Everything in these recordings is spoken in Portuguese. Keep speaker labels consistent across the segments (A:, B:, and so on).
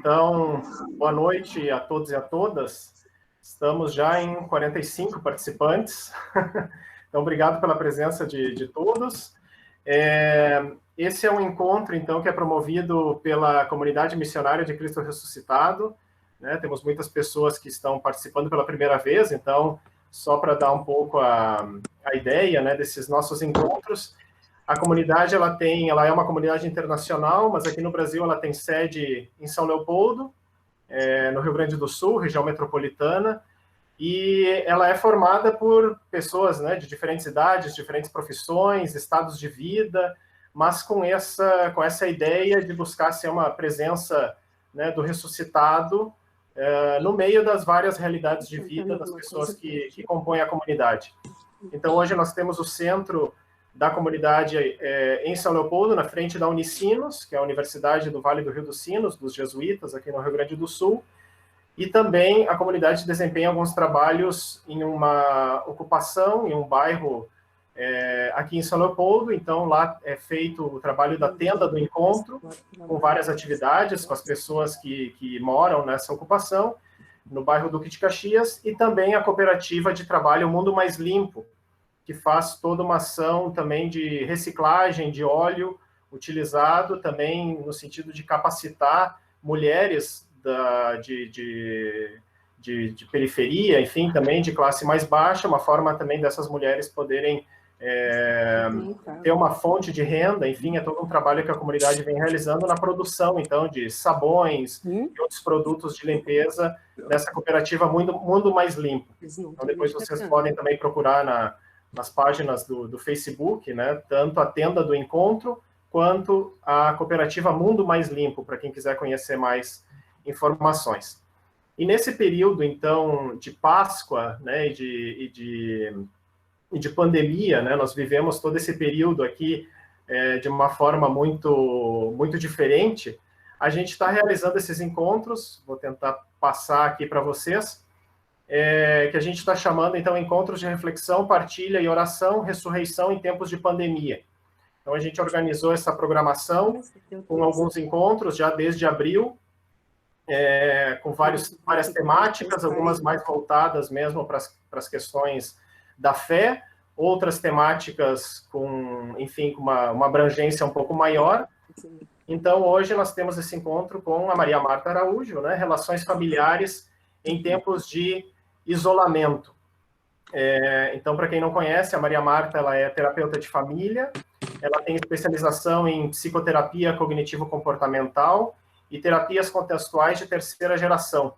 A: Então, boa noite a todos e a todas. Estamos já em 45 participantes. Então, obrigado pela presença de todos. Esse é um encontro, então, que é promovido pela Comunidade Missionária de Cristo Ressuscitado, né? Temos muitas pessoas que estão participando pela primeira vez, então, só para dar um pouco a ideia, né, desses nossos encontros, a comunidade ela é uma comunidade internacional, mas aqui no Brasil ela tem sede em São Leopoldo, no Rio Grande do Sul, região metropolitana, e ela é formada por pessoas, né, de diferentes idades, diferentes profissões, estados de vida, mas com essa ideia de buscar ser uma presença, né, do ressuscitado no meio das várias realidades de vida das pessoas que compõem a comunidade. Então, hoje nós temos o centro da comunidade em São Leopoldo, na frente da Unicinos, que é a Universidade do Vale do Rio dos Sinos, dos jesuítas, aqui no Rio Grande do Sul, e também a comunidade desempenha alguns trabalhos em uma ocupação, em um bairro aqui em São Leopoldo. Então, lá é feito o trabalho da tenda do encontro, com várias atividades com as pessoas que moram nessa ocupação, no bairro Duque de Caxias, e também a cooperativa de trabalho Mundo Mais Limpo, que faz toda uma ação também de reciclagem de óleo utilizado, também no sentido de capacitar mulheres de periferia, enfim, também de classe mais baixa, uma forma também dessas mulheres poderem ter uma fonte de renda, enfim, é todo um trabalho que a comunidade vem realizando na produção, então, de sabões e outros produtos de limpeza dessa cooperativa Mundo Mais Limpo. Então, depois vocês podem também procurar nas páginas do Facebook, né, tanto a tenda do encontro, quanto a cooperativa Mundo Mais Limpo, para quem quiser conhecer mais informações. E nesse período, então, de Páscoa, né, e de pandemia, né, nós vivemos todo esse período aqui de uma forma muito diferente. A gente está realizando esses encontros, vou tentar passar aqui para vocês, que a gente está chamando, então, encontros de reflexão, partilha e oração, ressurreição em tempos de pandemia. Então, a gente organizou essa programação com alguns encontros já desde abril, com várias temáticas, algumas mais voltadas mesmo para as questões da fé, outras temáticas enfim, com uma abrangência um pouco maior. Então, hoje nós temos esse encontro com a Maria Marta Araújo, né, Relações Familiares em Tempos de Isolamento. Então, para quem não conhece, a Maria Marta ela é terapeuta de família, ela tem especialização em psicoterapia cognitivo-comportamental e terapias contextuais de terceira geração.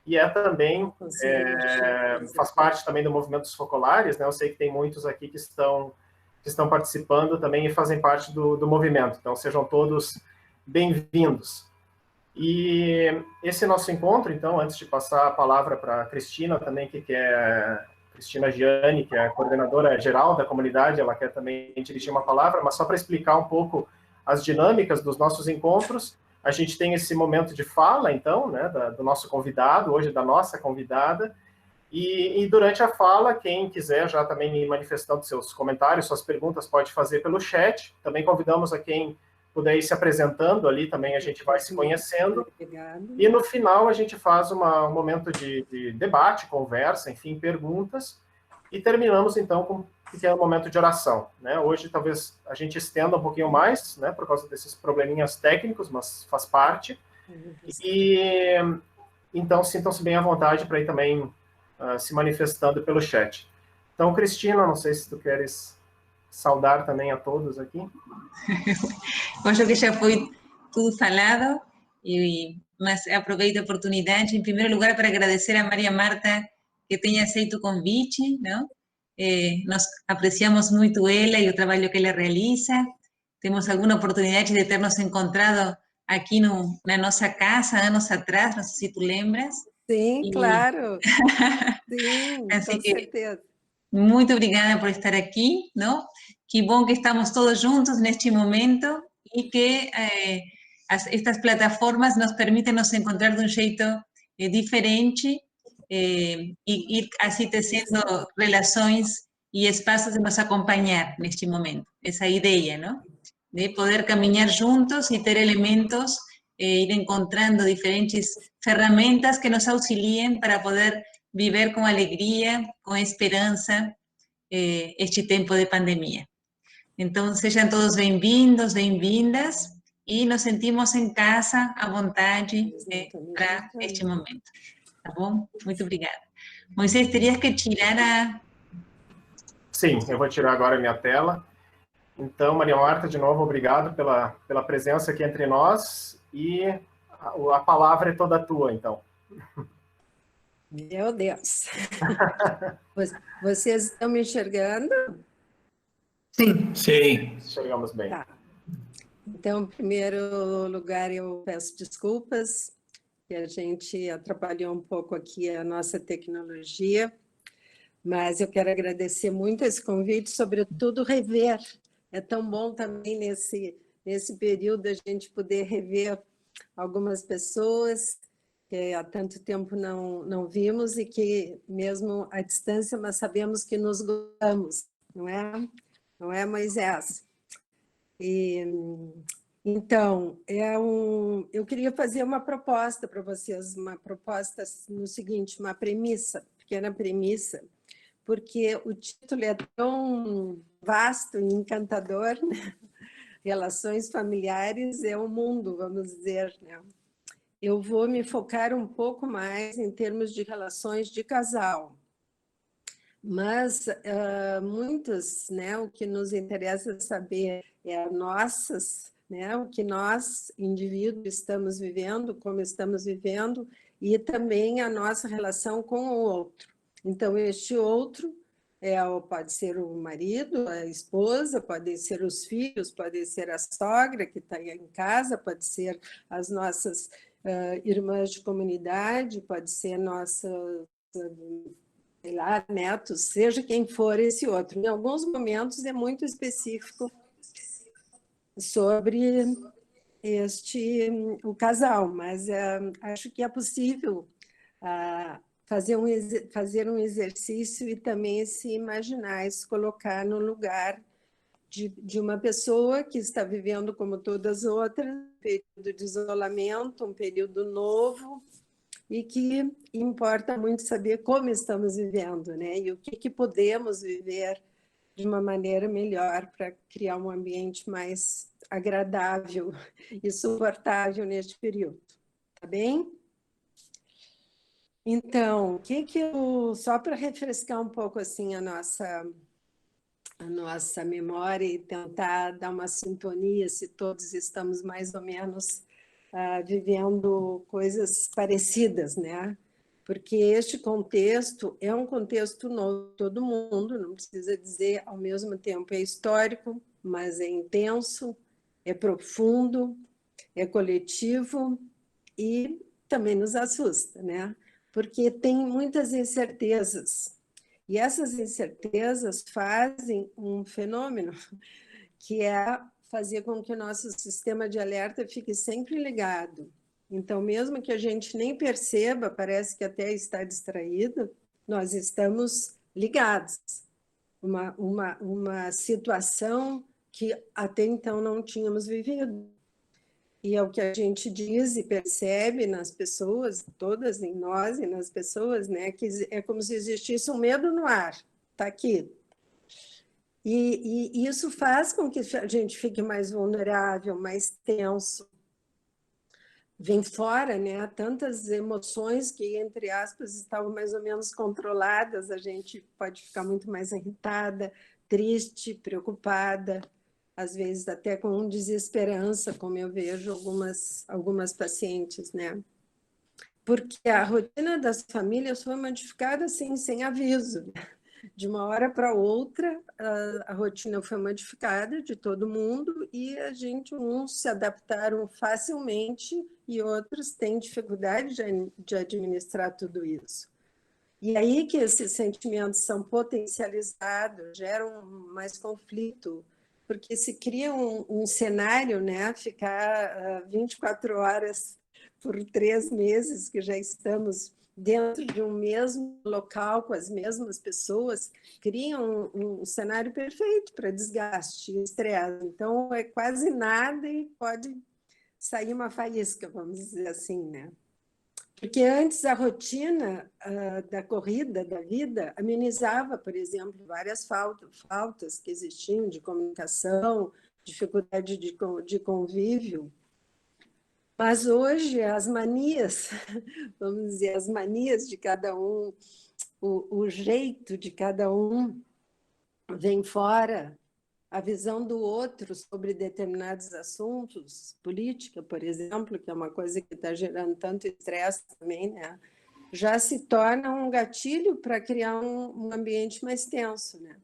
A: E também, faz parte também do movimento dos focolares, né? Eu sei que tem muitos aqui que estão participando também e fazem parte do movimento. Então, sejam todos bem-vindos. E esse nosso encontro, então, antes de passar a palavra para a Cristina também, que é Cristina Gianni, que é a coordenadora geral da comunidade, ela quer também dirigir uma palavra, mas só para explicar um pouco as dinâmicas dos nossos encontros, a gente tem esse momento de fala, então, né, do nosso convidado, hoje da nossa convidada, e durante a fala, quem quiser já também ir manifestando seus comentários, suas perguntas, pode fazer pelo chat. Também convidamos a quem puder ir se apresentando ali, também a gente vai se conhecendo. E no final a gente faz um momento de debate, conversa, enfim, perguntas, e terminamos então com um pequeno momento de oração, né? Hoje talvez a gente estenda um pouquinho mais, né, por causa desses probleminhas técnicos, mas faz parte. E então sintam-se bem à vontade para ir também se manifestando pelo chat. Então, Cristina, não sei se tu queres saudar também a todos aqui.
B: Bom, acho que já foi tudo falado, mas aproveito a oportunidade, em primeiro lugar, para agradecer a Maria Marta que tenha aceito o convite, não? Nós apreciamos muito ela e o trabalho que ela realiza. Temos alguma oportunidade de ter nos encontrado aqui na nossa casa, anos atrás, não sei se tu lembras.
C: Sim, claro. Sim,
B: assim
C: com certeza.
B: Muito obrigada por estar aqui, não? Que bom que estamos todos juntos neste momento e que estas plataformas nos permitem nos encontrar de um jeito diferente e ir assim tecendo relações e espaços de nos acompanhar neste momento. Essa ideia, não? De poder caminhar juntos e ter elementos ir encontrando diferentes ferramentas que nos auxiliem para poder viver com alegria, com esperança, este tempo de pandemia. Então, sejam todos bem-vindos, bem-vindas, e nos sentimos em casa, à vontade, para este momento. Tá bom? Muito obrigada. Moisés, terias que tirar a...
A: Sim, eu vou tirar agora a minha tela. Então, Maria Marta, de novo, obrigado pela presença aqui entre nós, e a palavra é toda tua, então.
C: Meu Deus! Vocês estão me enxergando?
D: Sim. Sim.
A: Chegamos bem.
C: Tá. Então, em primeiro lugar, eu peço desculpas, que a gente atrapalhou um pouco aqui a nossa tecnologia, mas eu quero agradecer muito esse convite, sobretudo rever. É tão bom também nesse período a gente poder rever algumas pessoas que há tanto tempo não vimos e que mesmo à distância nós sabemos que nos gostamos, não é? Não é, Moisés? Então, eu queria fazer uma proposta para vocês, uma proposta no seguinte, uma premissa, pequena premissa, porque o título é tão vasto e encantador, né? Relações familiares é o mundo, vamos dizer, né? Eu vou me focar um pouco mais em termos de relações de casal, mas muitos, né, o que nos interessa saber é né, o que nós, indivíduos, estamos vivendo, como estamos vivendo, e também a nossa relação com o outro. Então, este outro pode ser o marido, a esposa, podem ser os filhos, pode ser a sogra que está em casa, pode ser as nossas irmãs de comunidade, pode ser nossa, sei lá, netos, seja quem for esse outro. Em alguns momentos é muito específico sobre o casal, mas acho que é possível fazer um exercício e também se imaginar, se colocar no lugar de uma pessoa que está vivendo como todas as outras, um período de isolamento, um período novo, e que importa muito saber como estamos vivendo, né? E o que podemos viver de uma maneira melhor para criar um ambiente mais agradável e suportável neste período. Tá bem? Então, só para refrescar um pouco assim a nossa memória e tentar dar uma sintonia se todos estamos mais ou menos vivendo coisas parecidas, né? Porque este contexto é um contexto novo, todo mundo, não precisa dizer ao mesmo tempo é histórico, mas é intenso, é profundo, é coletivo e também nos assusta, né? Porque tem muitas incertezas. E essas incertezas fazem um fenômeno que é fazer com que o nosso sistema de alerta fique sempre ligado. Então, mesmo que a gente nem perceba, parece que até está distraído, nós estamos ligados. Uma situação que até então não tínhamos vivido. E é o que a gente diz e percebe nas pessoas, todas em nós e nas pessoas, né, que é como se existisse um medo no ar, está aqui. E isso faz com que a gente fique mais vulnerável, mais tenso. Vem fora, né, tantas emoções que, entre aspas, estavam mais ou menos controladas, a gente pode ficar muito mais irritada, triste, preocupada, às vezes até com desesperança, como eu vejo algumas pacientes, né? Porque a rotina das famílias foi modificada assim, sem aviso. De uma hora para outra, a rotina foi modificada de todo mundo e uns se adaptaram facilmente e outros têm dificuldade de administrar tudo isso. E aí que esses sentimentos são potencializados, geram mais conflito, porque se cria um cenário, né? Ficar 24 horas por 3 meses, que já estamos dentro de um mesmo local, com as mesmas pessoas, cria um cenário perfeito para desgaste e estresse. Então, é quase nada e pode sair uma faísca, vamos dizer assim, né? Porque antes a rotina da corrida, da vida, amenizava, por exemplo, várias faltas que existiam de comunicação, dificuldade de convívio. Mas hoje as manias, vamos dizer, as manias de cada um, o jeito de cada um vem fora, a visão do outro sobre determinados assuntos, política, por exemplo, que é uma coisa que está gerando tanto estresse também, né? Já se torna um gatilho para criar um ambiente mais tenso, né?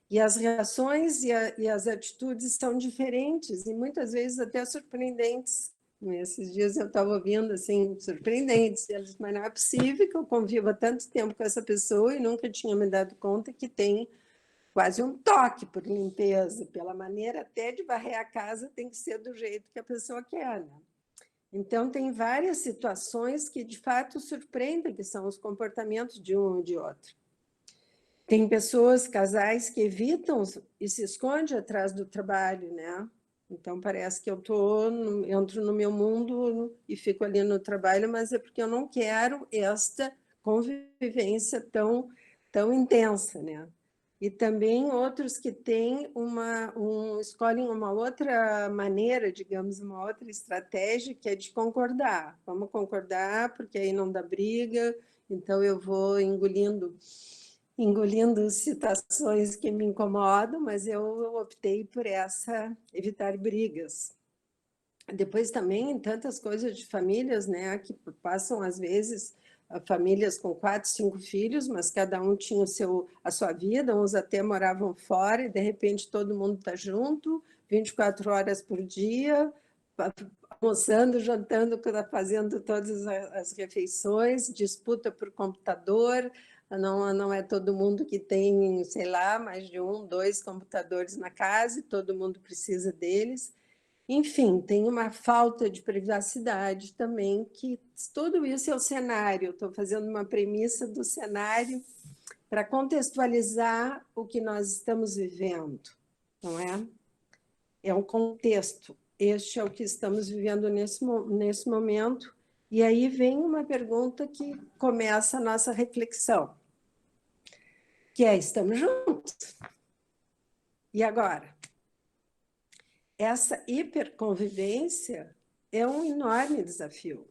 C: E as reações e as atitudes são diferentes e muitas vezes até surpreendentes. Esses dias eu estava ouvindo, assim, surpreendentes. Eles, mas não é possível que eu conviva tanto tempo com essa pessoa e nunca tinha me dado conta que tem quase um toque por limpeza, pela maneira até de varrer a casa, tem que ser do jeito que a pessoa quer, né? Então, tem várias situações que, de fato, surpreendem, que são os comportamentos de um ou de outro. Tem pessoas, casais, que evitam e se escondem atrás do trabalho, né? Então, parece que eu entro no meu mundo e fico ali no trabalho, mas é porque eu não quero esta convivência tão intensa, né? E também outros que têm escolhem uma outra maneira, digamos, uma outra estratégia, que é de concordar. Vamos concordar, porque aí não dá briga, então eu vou engolindo situações que me incomodam, mas eu optei por evitar brigas. Depois também tantas coisas de famílias, né, que passam às vezes famílias com 4, 5 filhos, mas cada um tinha a sua vida, uns até moravam fora e de repente todo mundo está junto, 24 horas por dia, almoçando, jantando, fazendo todas as refeições, disputa por computador. Não é todo mundo que tem, sei lá, mais de 1, 2 computadores na casa e todo mundo precisa deles. Enfim, tem uma falta de privacidade também, que tudo isso é o cenário. Estou fazendo uma premissa do cenário para contextualizar o que nós estamos vivendo, não é? É um contexto. Este é o que estamos vivendo nesse momento. E aí vem uma pergunta que começa a nossa reflexão, que é: estamos juntos? E agora? Essa hiperconvivência é um enorme desafio,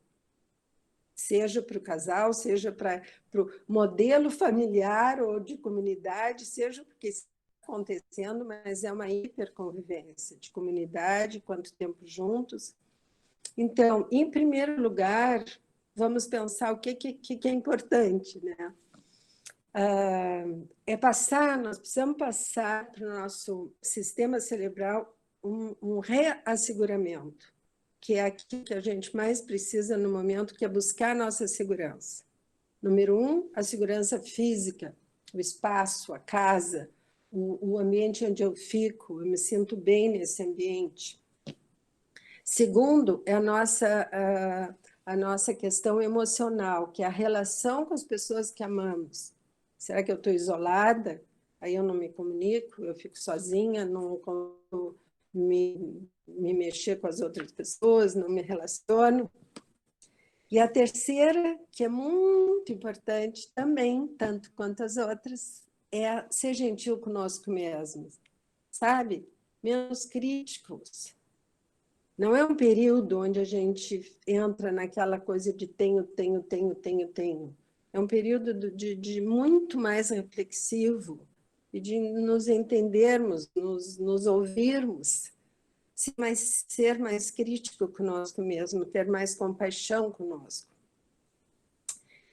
C: seja para o casal, seja para o modelo familiar ou de comunidade, seja porque está acontecendo, mas é uma hiperconvivência de comunidade, quanto tempo juntos. Então, em primeiro lugar, vamos pensar o que é importante, né? Nós precisamos passar para o nosso sistema cerebral um reasseguramento, que é aquilo que a gente mais precisa no momento, que é buscar a nossa segurança. Número 1, a segurança física, o espaço, a casa, o ambiente onde eu fico, eu me sinto bem nesse ambiente. Segundo, é a nossa questão emocional, que é a relação com as pessoas que amamos. Será que eu estou isolada? Aí eu não me comunico, eu fico sozinha, não consigo me mexer com as outras pessoas, não me relaciono. E a terceira, que é muito importante também, tanto quanto as outras, é ser gentil conosco mesmos, sabe? Menos críticos. Não é um período onde a gente entra naquela coisa de tenho. É um período de muito mais reflexivo e de nos entendermos, nos ouvirmos, ser mais crítico conosco mesmo, ter mais compaixão conosco.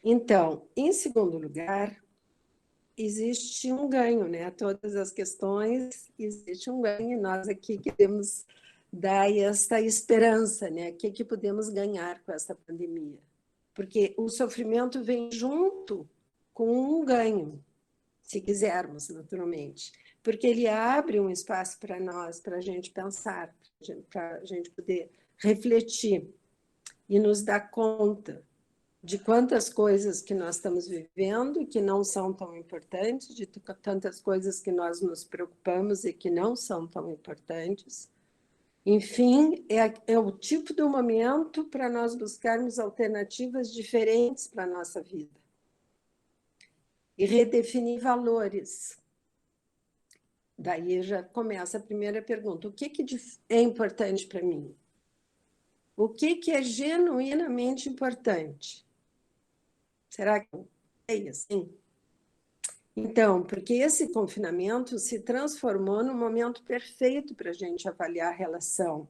C: Então, em segundo lugar, existe um ganho, né? Todas as questões, existe um ganho, e nós aqui queremos dar essa esperança, né? O que podemos ganhar com essa pandemia? Porque o sofrimento vem junto com um ganho, se quisermos, naturalmente, porque ele abre um espaço para nós, para a gente pensar, para a gente poder refletir e nos dar conta de quantas coisas que nós estamos vivendo e que não são tão importantes, de tantas coisas que nós nos preocupamos e que não são tão importantes, Enfim, é o tipo do momento para nós buscarmos alternativas diferentes para a nossa vida. E redefinir valores. Daí já começa a primeira pergunta. O que é importante para mim? O que é genuinamente importante? Será que é assim? Então, porque esse confinamento se transformou num momento perfeito para a gente avaliar a relação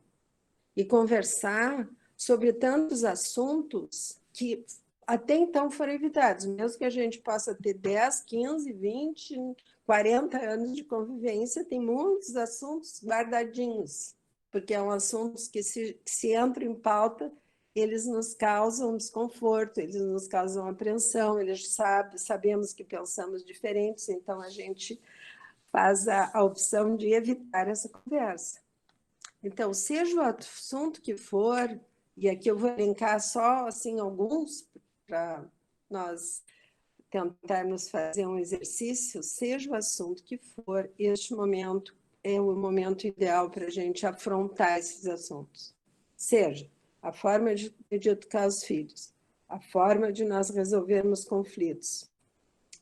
C: e conversar sobre tantos assuntos que até então foram evitados, mesmo que a gente possa ter 10, 15, 20, 40 anos de convivência, tem muitos assuntos guardadinhos, porque são assuntos que se entram em pauta, eles nos causam desconforto, eles nos causam apreensão, sabemos que pensamos diferentes, então a gente faz a opção de evitar essa conversa. Então, seja o assunto que for, e aqui eu vou elencar só assim, alguns para nós tentarmos fazer um exercício, seja o assunto que for, este momento é o momento ideal para a gente afrontar esses assuntos. Seja a forma de educar os filhos, a forma de nós resolvermos conflitos,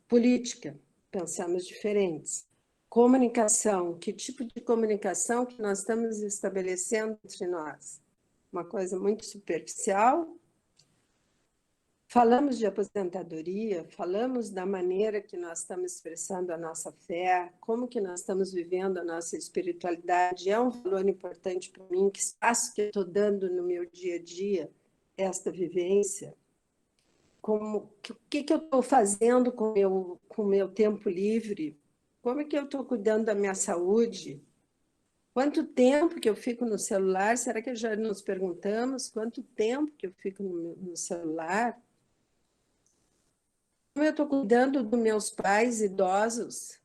C: política, pensamos diferentes, comunicação, que tipo de comunicação que nós estamos estabelecendo entre nós? Uma coisa muito superficial. Falamos de aposentadoria, falamos da maneira que nós estamos expressando a nossa fé, como que nós estamos vivendo a nossa espiritualidade, é um valor importante para mim, que espaço que eu estou dando no meu dia a dia, esta vivência, o que eu estou fazendo com o meu tempo livre, como é que eu estou cuidando da minha saúde, quanto tempo que eu fico no celular, será que já nos perguntamos quanto tempo que eu fico no celular? Como eu estou cuidando dos meus pais idosos,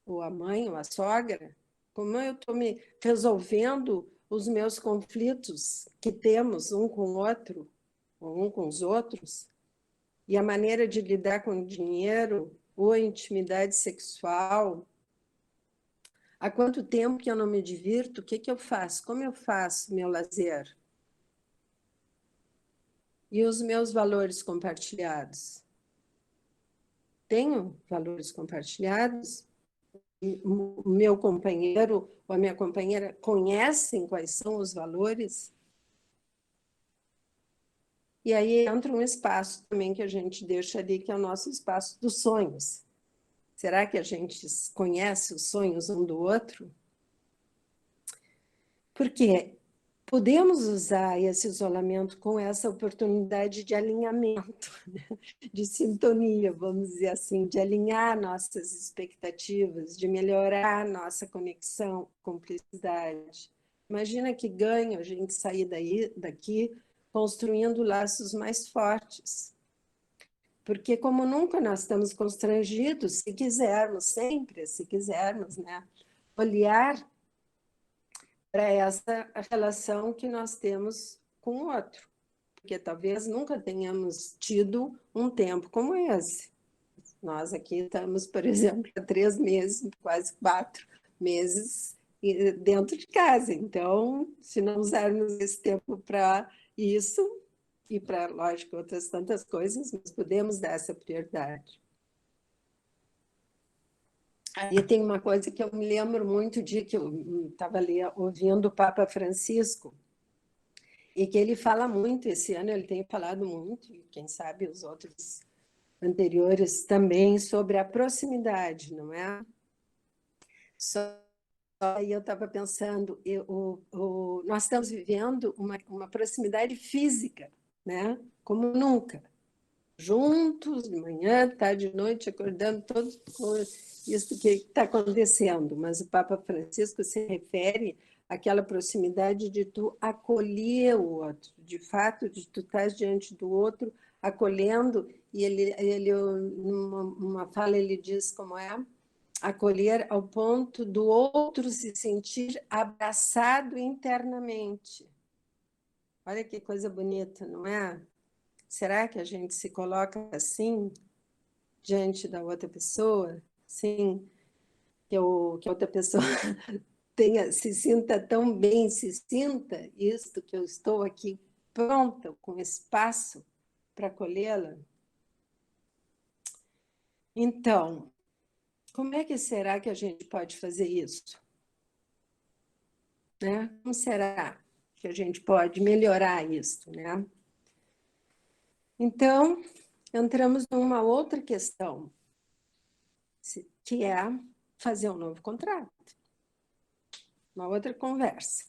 C: ou a mãe, ou a sogra? Como eu estou me resolvendo os meus conflitos que temos um com o outro, ou um com os outros? E a maneira de lidar com o dinheiro, ou a intimidade sexual? Há quanto tempo que eu não me divirto? O que eu faço? Como eu faço meu lazer? E os meus valores compartilhados? Tenho valores compartilhados? O meu companheiro ou a minha companheira conhecem quais são os valores? E aí entra um espaço também que a gente deixa ali, que é o nosso espaço dos sonhos. Será que a gente conhece os sonhos um do outro? Porque podemos usar esse isolamento com essa oportunidade de alinhamento, de sintonia, vamos dizer assim, de alinhar nossas expectativas, de melhorar nossa conexão, cumplicidade. Imagina que ganho a gente sair daqui construindo laços mais fortes. Porque como nunca nós estamos constrangidos, se quisermos sempre, se quisermos, né, olhar para essa relação que nós temos com o outro. Porque talvez nunca tenhamos tido um tempo como esse. Nós aqui estamos, por exemplo, há 3 meses, quase 4 meses dentro de casa. Então, se não usarmos esse tempo para isso, e para, lógico, outras tantas coisas, nós podemos dar essa prioridade. Aí tem uma coisa que eu me lembro muito de que eu estava ali ouvindo o Papa Francisco, e que ele fala muito, esse ano ele tem falado muito, e quem sabe os outros anteriores também, sobre a proximidade, não é? Só aí eu estava pensando, nós estamos vivendo uma proximidade física, né? Como nunca. Juntos, de manhã, tarde, de noite, acordando, todos com isso que está acontecendo. Mas o Papa Francisco se refere àquela proximidade de tu acolher o outro, de fato, de tu estar diante do outro, acolhendo, e ele numa fala, ele diz como é, acolher ao ponto do outro se sentir abraçado internamente. Olha que coisa bonita, não é? Será que a gente se coloca assim diante da outra pessoa? Sim, que a outra pessoa se sinta tão bem, se sinta isto que eu estou aqui pronta, com espaço para acolhê-la. Então, como é que será que a gente pode fazer isso? Né? Como será que a gente pode melhorar isso, né? Então, entramos numa outra questão, que é fazer um novo contrato. Uma outra conversa.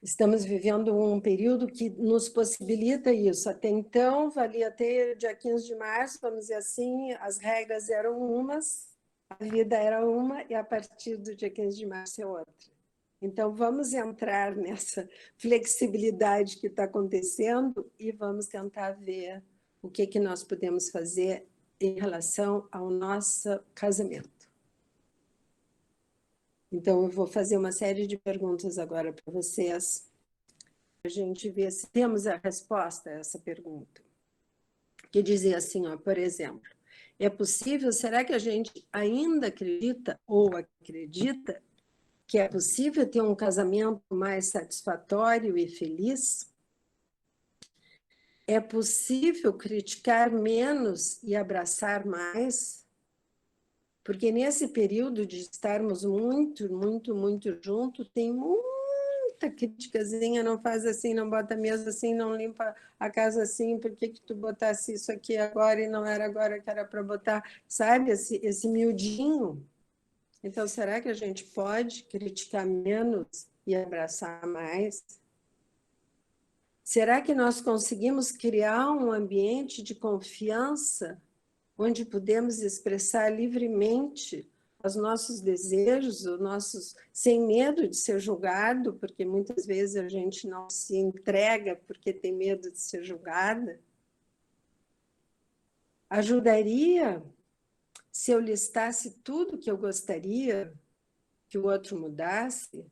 C: Estamos vivendo um período que nos possibilita isso. Até então, valia até dia 15 de março, vamos dizer assim, as regras eram umas, a vida era uma, e a partir do dia 15 de março é outra. Então, vamos entrar nessa flexibilidade que está acontecendo e vamos tentar ver o que nós podemos fazer em relação ao nosso casamento. Então, eu vou fazer uma série de perguntas agora para vocês, para a gente ver se temos a resposta a essa pergunta. Que dizia assim, ó, por exemplo, é possível, será que a gente ainda acredita ou acredita que é possível ter um casamento mais satisfatório e feliz? É possível criticar menos e abraçar mais? Porque nesse período de estarmos muito juntos, tem muita criticazinha, não faz assim, não bota a mesa assim, não limpa a casa assim, por que tu botasse isso aqui agora e não era agora que era para botar, sabe, esse miudinho. Então, será que a gente pode criticar menos e abraçar mais? Será que nós conseguimos criar um ambiente de confiança onde podemos expressar livremente os nossos desejos, os nossos, sem medo de ser julgado, porque muitas vezes a gente não se entrega porque tem medo de ser julgada? Ajudaria se eu listasse tudo que eu gostaria que o outro mudasse?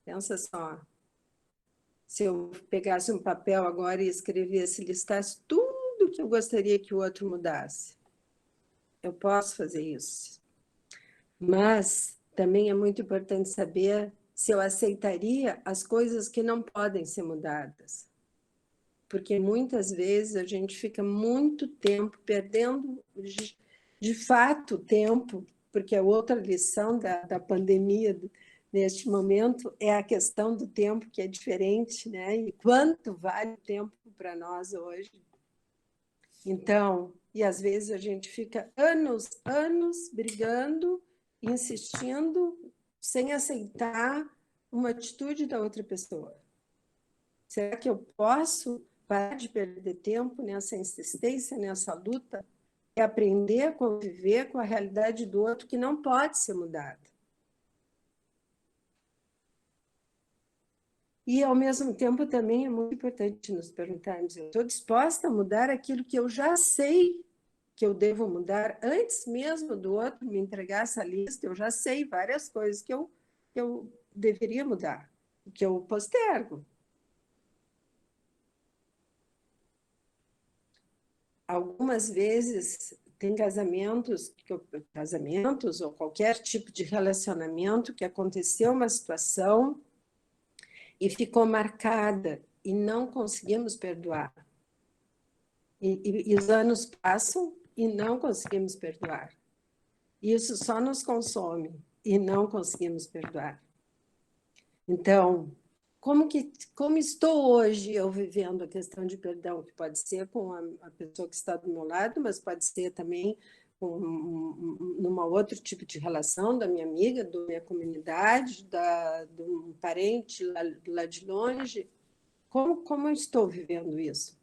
C: Pensa só, se eu pegasse um papel agora e escrevesse, listasse tudo que eu gostaria que o outro mudasse. Eu posso fazer isso. Mas também é muito importante saber se eu aceitaria as coisas que não podem ser mudadas. Porque muitas vezes a gente fica muito tempo perdendo, de fato, tempo, porque a outra lição da pandemia neste momento é a questão do tempo, que é diferente, né? E quanto vale o tempo para nós hoje? Então, e às vezes a gente fica anos brigando, insistindo, sem aceitar uma atitude da outra pessoa. Será que eu posso parar de perder tempo nessa insistência, nessa luta, e aprender a conviver com a realidade do outro que não pode ser mudada? E, ao mesmo tempo, também é muito importante nos perguntarmos, eu estou disposta a mudar aquilo que eu já sei que eu devo mudar, antes mesmo do outro me entregar essa lista, eu já sei várias coisas que eu deveria mudar, que eu postergo. Algumas vezes tem casamentos ou qualquer tipo de relacionamento que aconteceu uma situação e ficou marcada e não conseguimos perdoar. E os anos passam e não conseguimos perdoar. Isso só nos consome e não conseguimos perdoar. Então, como estou hoje eu vivendo a questão de perdão, que pode ser com a pessoa que está do meu lado, mas pode ser também numa outro tipo de relação, da minha amiga, da minha comunidade, de um parente lá de longe. Como eu estou vivendo isso?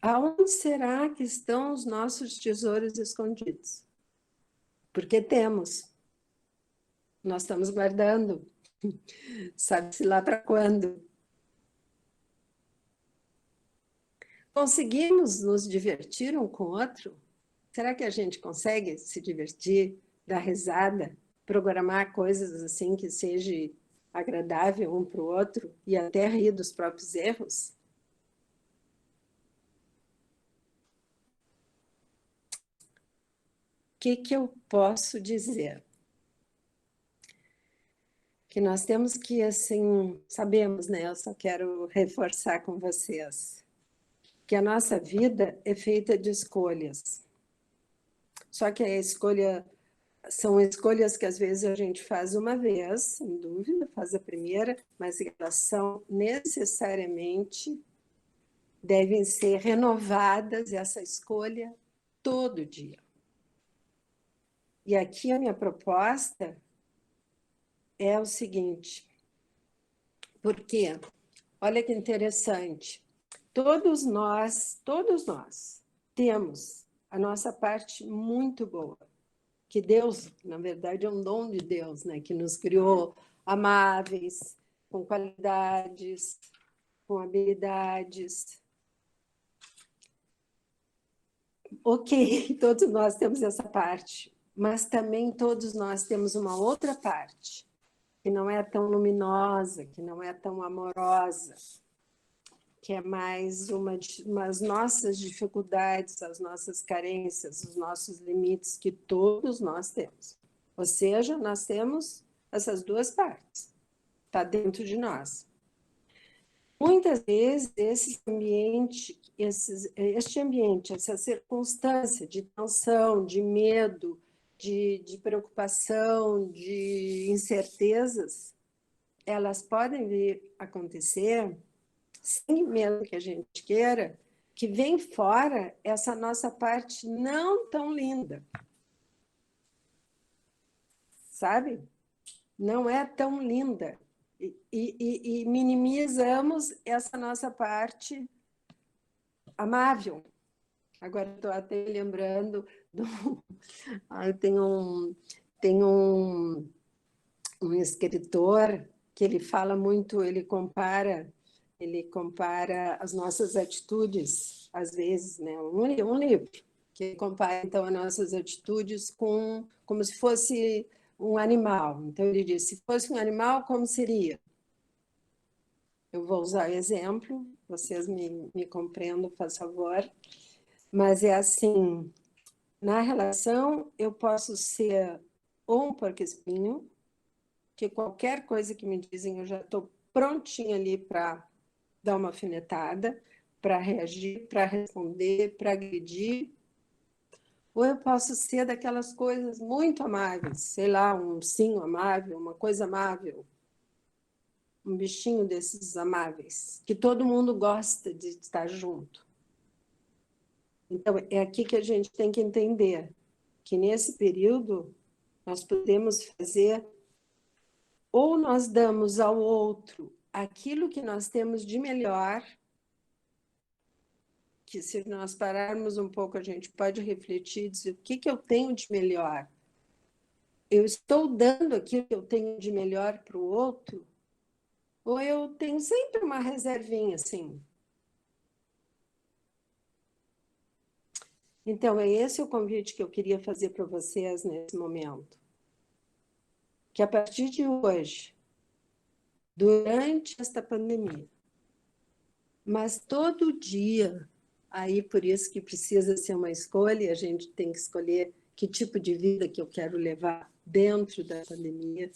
C: Aonde será que estão os nossos tesouros escondidos? Porque temos. Nós estamos guardando. Sabe-se lá para quando. Conseguimos nos divertir um com o outro? Será que a gente consegue se divertir, dar risada, programar coisas assim que seja agradável um para o outro e até rir dos próprios erros? que eu posso dizer? Que nós temos que, assim, sabemos, né? Eu só quero reforçar com vocês que a nossa vida é feita de escolhas. Só que a escolha são escolhas que às vezes a gente faz uma vez, sem dúvida, faz a primeira, mas elas são necessariamente devem ser renovadas essa escolha todo dia. E aqui a minha proposta é o seguinte, porque olha que interessante, todos nós temos a nossa parte muito boa, que Deus, na verdade, é um dom de Deus, né? Que nos criou amáveis, com qualidades, com habilidades. Ok, todos nós temos essa parte, mas também todos nós temos uma outra parte, que não é tão luminosa, que não é tão amorosa, que é mais umas nossas dificuldades, as nossas carências, os nossos limites que todos nós temos. Ou seja, nós temos essas duas partes, está dentro de nós. Muitas vezes, este ambiente, essa circunstância de tensão, de medo, de preocupação, de incertezas, elas podem vir a acontecer sem mesmo que a gente queira, que vem fora essa nossa parte não tão linda. Sabe? Não é tão linda. E minimizamos essa nossa parte amável. Agora estou até lembrando, tem um escritor que ele fala muito, ele compara as nossas atitudes, às vezes, né? Um livro, que compara, então, as nossas atitudes como se fosse um animal. Então, ele diz, se fosse um animal, como seria? Eu vou usar o exemplo, vocês me compreendam, por favor, mas é assim, na relação, eu posso ser ou um porco-espinho, que qualquer coisa que me dizem, eu já estou prontinha ali para dar uma alfinetada, para reagir, para responder, para agredir. Ou eu posso ser daquelas coisas muito amáveis, sei lá, um ursinho amável, uma coisa amável, um bichinho desses amáveis, que todo mundo gosta de estar junto. Então, é aqui que a gente tem que entender que nesse período nós podemos fazer, ou nós damos ao outro aquilo que nós temos de melhor, que se nós pararmos um pouco, a gente pode refletir e dizer o que eu tenho de melhor. Eu estou dando aquilo que eu tenho de melhor para o outro, ou eu tenho sempre uma reservinha assim? Então, é esse o convite que eu queria fazer para vocês nesse momento. Que a partir de hoje, durante esta pandemia, mas todo dia, aí por isso que precisa ser uma escolha, a gente tem que escolher que tipo de vida que eu quero levar dentro da pandemia.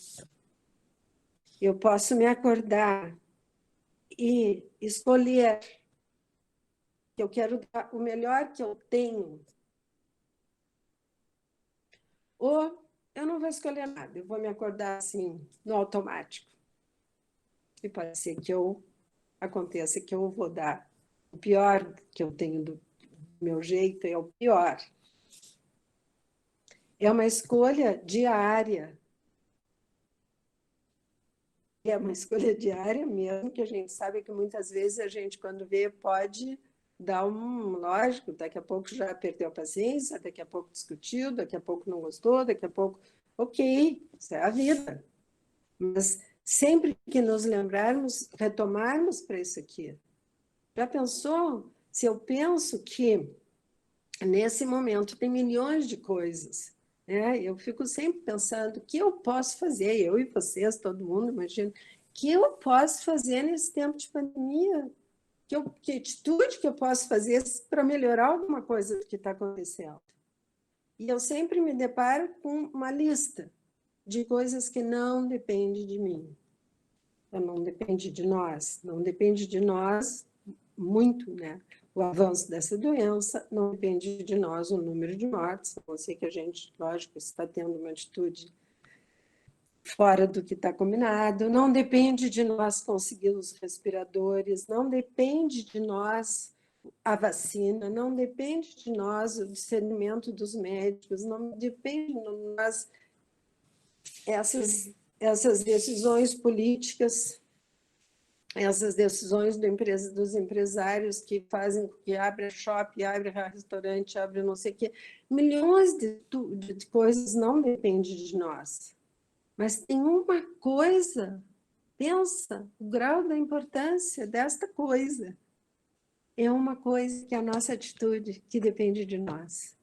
C: Eu posso me acordar e escolher que eu quero dar o melhor que eu tenho. Ou eu não vou escolher nada, eu vou me acordar assim, no automático. E pode ser que aconteça que eu vou dar o pior que eu tenho do meu jeito, é o pior. É uma escolha diária. É uma escolha diária mesmo, que a gente sabe que muitas vezes a gente, quando vê, pode dar lógico, daqui a pouco já perdeu a paciência, daqui a pouco discutiu, daqui a pouco não gostou, daqui a pouco... Ok, isso é a vida. Mas sempre que nos lembrarmos, retomarmos para isso aqui. Já pensou? Se eu penso que nesse momento tem milhões de coisas, né? Eu fico sempre pensando o que eu posso fazer, eu e vocês, todo mundo, imagina, o que eu posso fazer nesse tempo de pandemia? Que atitude que eu posso fazer para melhorar alguma coisa que está acontecendo? E eu sempre me deparo com uma lista de coisas que não dependem de mim. Não depende de nós, não depende de nós muito, né? O avanço dessa doença, não depende de nós o número de mortes, a não ser que a gente, lógico, está tendo uma atitude fora do que está combinado, não depende de nós conseguir os respiradores, não depende de nós a vacina, não depende de nós o discernimento dos médicos, não depende de nós essas decisões políticas, essas decisões dos empresários que fazem, que abre shopping, abre restaurante, abre não sei o quê, milhões de coisas não dependem de nós. Mas tem uma coisa, pensa o grau da importância desta coisa. É uma coisa que é a nossa atitude, que depende de nós.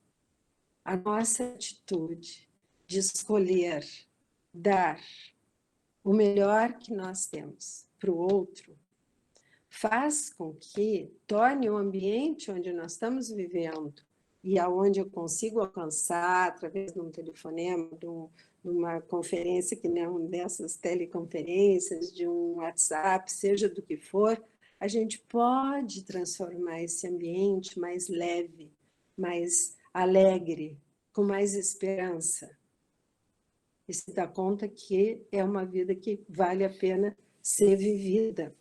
C: A nossa atitude de escolher dar o melhor que nós temos para o outro faz com que torne o ambiente onde nós estamos vivendo e aonde eu consigo alcançar através de um telefonema, de uma conferência que não dessas teleconferências, de um WhatsApp, seja do que for, a gente pode transformar esse ambiente mais leve, mais alegre, com mais esperança. E se dá conta que é uma vida que vale a pena ser vivida.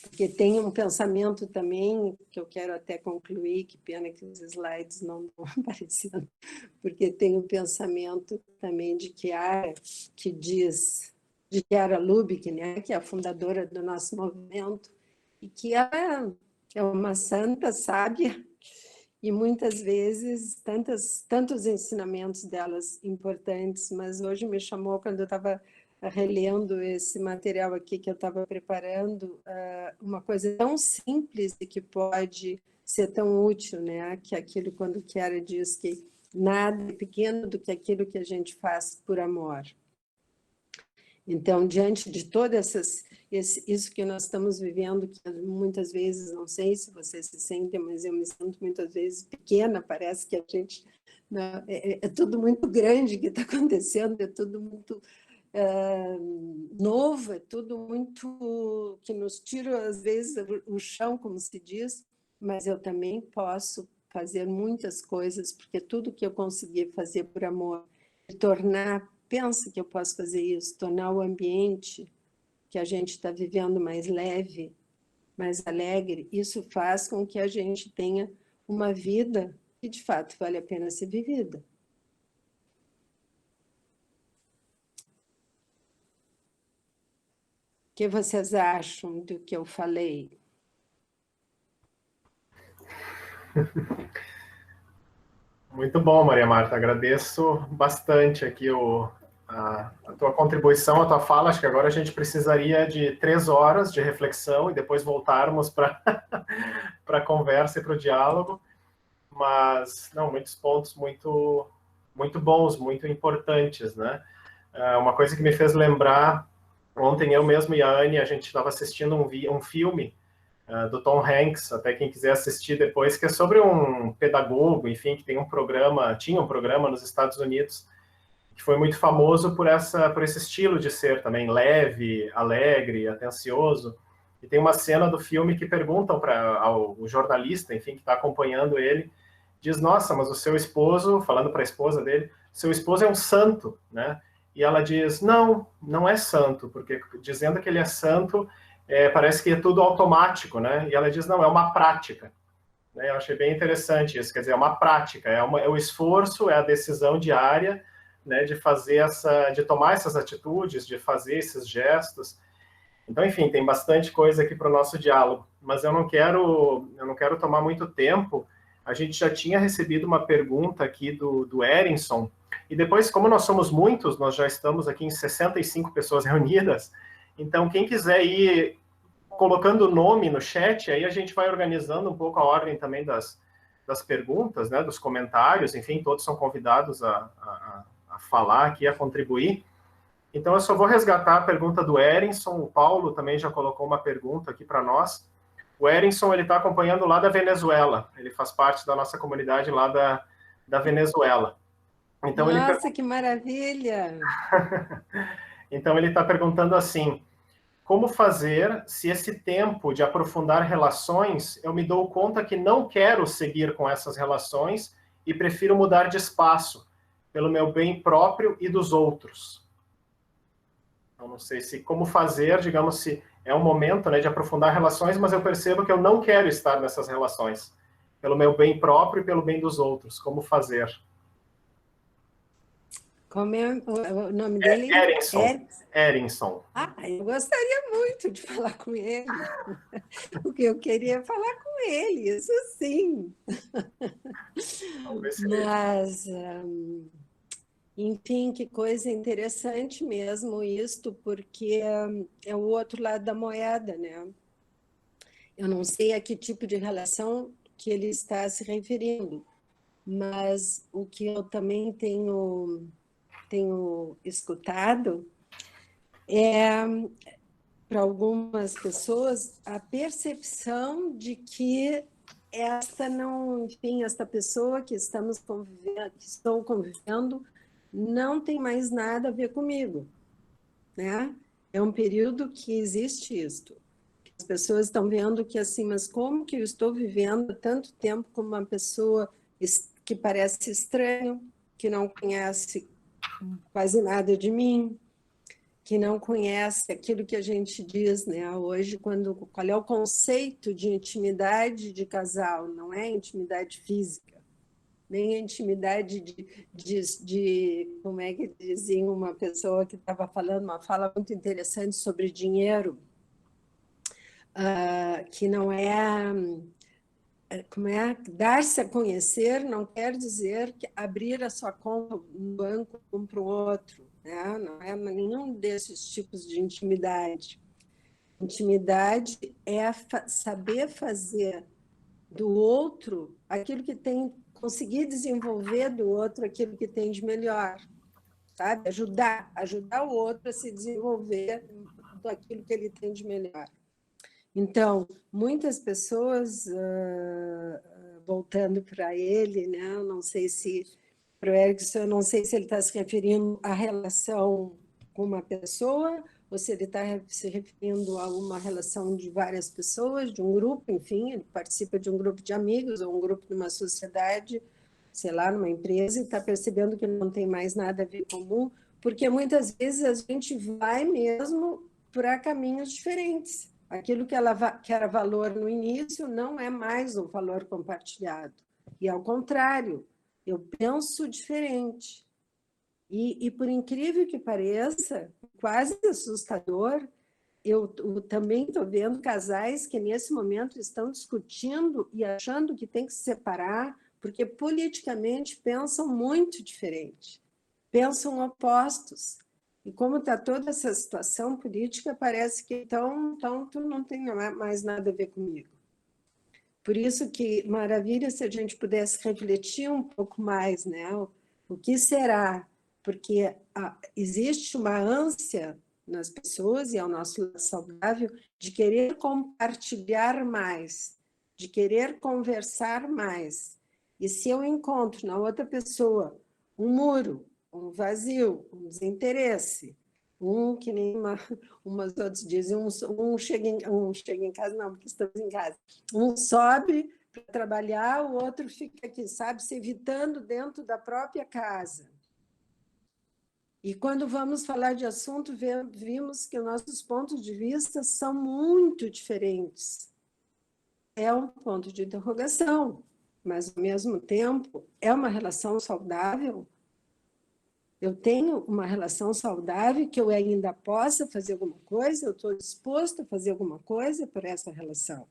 C: Porque tem um pensamento também, que eu quero até concluir, que pena que os slides não estão aparecendo, porque tem um pensamento também de Chiara, que diz, de Chiara Lubick, né, que é a fundadora do nosso movimento, e que ela é uma santa sábia, e muitas vezes tantos ensinamentos delas importantes, mas hoje me chamou, quando eu estava relendo esse material aqui que eu estava preparando, uma coisa tão simples e que pode ser tão útil, né? Que é aquilo quando Chiara diz que nada é pequeno do que aquilo que a gente faz por amor. Então, diante de todas isso que nós estamos vivendo, que muitas vezes, não sei se vocês se sentem, mas eu me sinto muitas vezes pequena, parece que a gente... Não, é tudo muito grande que está acontecendo, é tudo muito novo, é tudo muito que nos tira, às vezes, o chão, como se diz, mas eu também posso fazer muitas coisas, porque tudo que eu conseguir fazer por amor, pensa que eu posso fazer isso, tornar o ambiente que a gente está vivendo mais leve, mais alegre, isso faz com que a gente tenha uma vida que, de fato, vale a pena ser vivida. O que vocês acham do que eu falei?
A: Muito bom, Maria Marta. Agradeço bastante aqui a tua contribuição, a tua fala. Acho que agora a gente precisaria de 3 horas de reflexão e depois voltarmos para a conversa e para o diálogo. Mas, não, muitos pontos muito bons, muito importantes, né? Uma coisa que me fez lembrar, ontem eu mesmo e a Anne, a gente estava assistindo um filme do Tom Hanks, até quem quiser assistir depois, que é sobre um pedagogo, enfim, que tinha um programa nos Estados Unidos, que foi muito famoso por esse estilo de ser também leve, alegre, atencioso. E tem uma cena do filme que perguntam ao jornalista, enfim, que está acompanhando ele, diz, nossa, mas o seu esposo, falando para a esposa dele, seu esposo é um santo, né? E ela diz, não é santo, porque dizendo que ele é santo, parece que é tudo automático, né? E ela diz, não, é uma prática. Eu achei bem interessante isso, quer dizer, é uma prática, é o esforço, é a decisão diária, né, de tomar essas atitudes, de fazer esses gestos. Então, enfim, tem bastante coisa aqui para o nosso diálogo, mas eu não quero tomar muito tempo. A gente já tinha recebido uma pergunta aqui do Erinson, e depois, como nós somos muitos, nós já estamos aqui em 65 pessoas reunidas, então quem quiser ir colocando o nome no chat, aí a gente vai organizando um pouco a ordem também das perguntas, né, dos comentários, enfim, todos são convidados a falar aqui, a contribuir. Então, eu só vou resgatar a pergunta do Erinson, o Paulo também já colocou uma pergunta aqui para nós. O Erinson, ele está acompanhando lá da Venezuela, ele faz parte da nossa comunidade lá da Venezuela. Então,
C: nossa, que maravilha!
A: Então, ele está perguntando assim, como fazer se esse tempo de aprofundar relações, eu me dou conta que não quero seguir com essas relações e prefiro mudar de espaço, pelo meu bem próprio e dos outros. Eu não sei se como fazer, digamos, se é um momento, né, de aprofundar relações, mas eu percebo que eu não quero estar nessas relações, pelo meu bem próprio e pelo bem dos outros. Como fazer?
C: Como é o nome dele?
A: Erinson.
C: Ah, eu gostaria muito de falar com ele. O que eu queria é falar com ele, isso sim. Mas, enfim, que coisa interessante mesmo isto, porque é o outro lado da moeda, né? Eu não sei a que tipo de relação que ele está se referindo, mas o que eu também tenho escutado é, para algumas pessoas, a percepção de que esta pessoa que estou convivendo, não tem mais nada a ver comigo, né? É um período que existe isto. As pessoas estão vendo que assim, mas como que eu estou vivendo tanto tempo com uma pessoa que parece estranho, que não conhece quase nada de mim, que não conhece aquilo que a gente diz, né? Hoje, qual é o conceito de intimidade de casal? Não é intimidade física, nem a intimidade de como é que dizia uma pessoa que estava falando, uma fala muito interessante sobre dinheiro, que não é, dar-se a conhecer não quer dizer que abrir a sua conta no banco um para o outro, né? Não é nenhum desses tipos de intimidade. Intimidade é saber fazer do outro aquilo que tem, conseguir desenvolver do outro aquilo que tem de melhor, sabe? Ajudar o outro a se desenvolver daquilo que ele tem de melhor. Então, muitas pessoas, voltando para ele, né? Eu não sei se, para o Erickson, eu não sei se ele está se referindo à relação com uma pessoa, ou se ele está se referindo a uma relação de várias pessoas, de um grupo, enfim, ele participa de um grupo de amigos, ou um grupo de uma sociedade, sei lá, numa empresa, e está percebendo que não tem mais nada a ver comum, porque muitas vezes a gente vai mesmo para caminhos diferentes. Aquilo que era valor no início não é mais um valor compartilhado. E, ao contrário, eu penso diferente. E por incrível que pareça, quase assustador, eu também estou vendo casais que, nesse momento, estão discutindo e achando que tem que se separar, porque politicamente pensam muito diferente, pensam opostos. E como está toda essa situação política, parece que então tu não tem mais nada a ver comigo. Por isso que maravilha se a gente pudesse refletir um pouco mais, né? O que será? Porque existe uma ânsia nas pessoas, e é o nosso lado saudável, de querer compartilhar mais, de querer conversar mais. E se eu encontro na outra pessoa um muro, um vazio, um desinteresse, que nem umas outras dizem, um chega em casa, não, porque estamos em casa, um sobe para trabalhar, o outro fica aqui, sabe, se evitando dentro da própria casa. E quando vamos falar de assunto, vimos que nossos pontos de vista são muito diferentes. É um ponto de interrogação, mas, ao mesmo tempo, é uma relação saudável. Eu tenho uma relação saudável que eu ainda possa fazer alguma coisa, eu estou disposto a fazer alguma coisa por essa relação.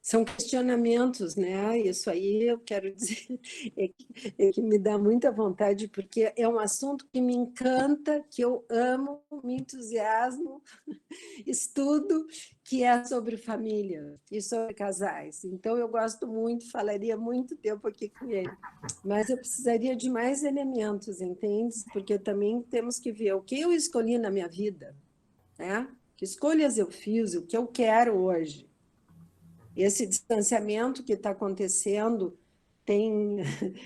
C: São questionamentos, né? Isso aí eu quero dizer é que me dá muita vontade, porque é um assunto que me encanta, que eu amo, me entusiasmo, estudo, que é sobre família e sobre casais. Então, eu gosto muito, falaria muito tempo aqui com ele. Mas eu precisaria de mais elementos, entende? Porque também temos que ver o que eu escolhi na minha vida, né? Que escolhas eu fiz, o que eu quero hoje. esse distanciamento que está acontecendo tem,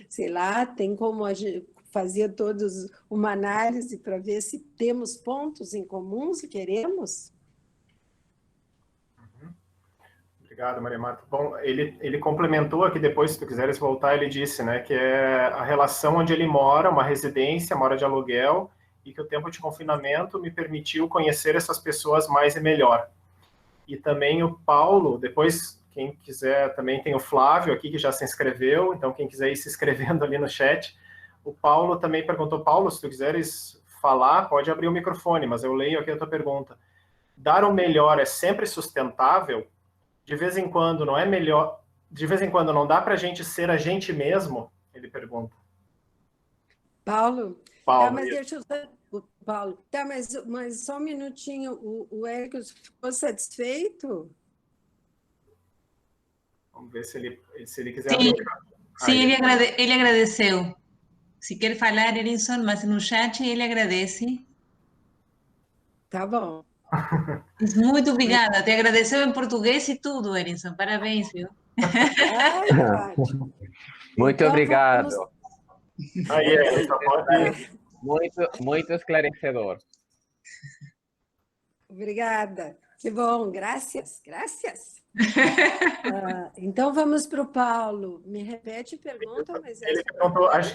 C: sei lá, tem como a gente fazer todos uma análise para ver se temos pontos em comum, se queremos?
A: Obrigado, Maria Marta. Bom, ele complementou aqui depois, se tu quiseres voltar, ele disse, né, que é a relação onde ele mora, uma residência, mora de aluguel, e que o tempo de confinamento me permitiu conhecer essas pessoas mais e melhor. E também o Paulo, depois, quem quiser, também tem o Flávio aqui, que já se inscreveu, então quem quiser ir se inscrevendo ali no chat. O Paulo também perguntou, Paulo, se tu quiseres falar, pode abrir o microfone, mas eu leio aqui a tua pergunta. Dar o melhor é sempre sustentável? De vez em quando não é melhor, de vez em quando não dá para a gente ser a gente mesmo? Ele pergunta.
C: Paulo,
A: Paulo,
C: tá, mas deixa eu... Paulo, tá, mas só um minutinho, o Érico ficou satisfeito?
A: Vamos ver se ele quiser
B: Sim,
A: abrir.
B: sim, ele agradeceu. Se quer falar, Erinson, mas no chat ele agradece.
C: Tá bom.
B: Muito obrigada. Te agradeceu em português e tudo, Erinson. Parabéns, viu?
C: Ai, ótimo.
E: Muito
C: Então,
E: obrigado.
A: Aí, Erinson, pode...
E: Muito esclarecedor.
C: Obrigada. Que bom, graças. Então, vamos para o Paulo. Me repete a pergunta, mas...
A: Ele perguntou, acho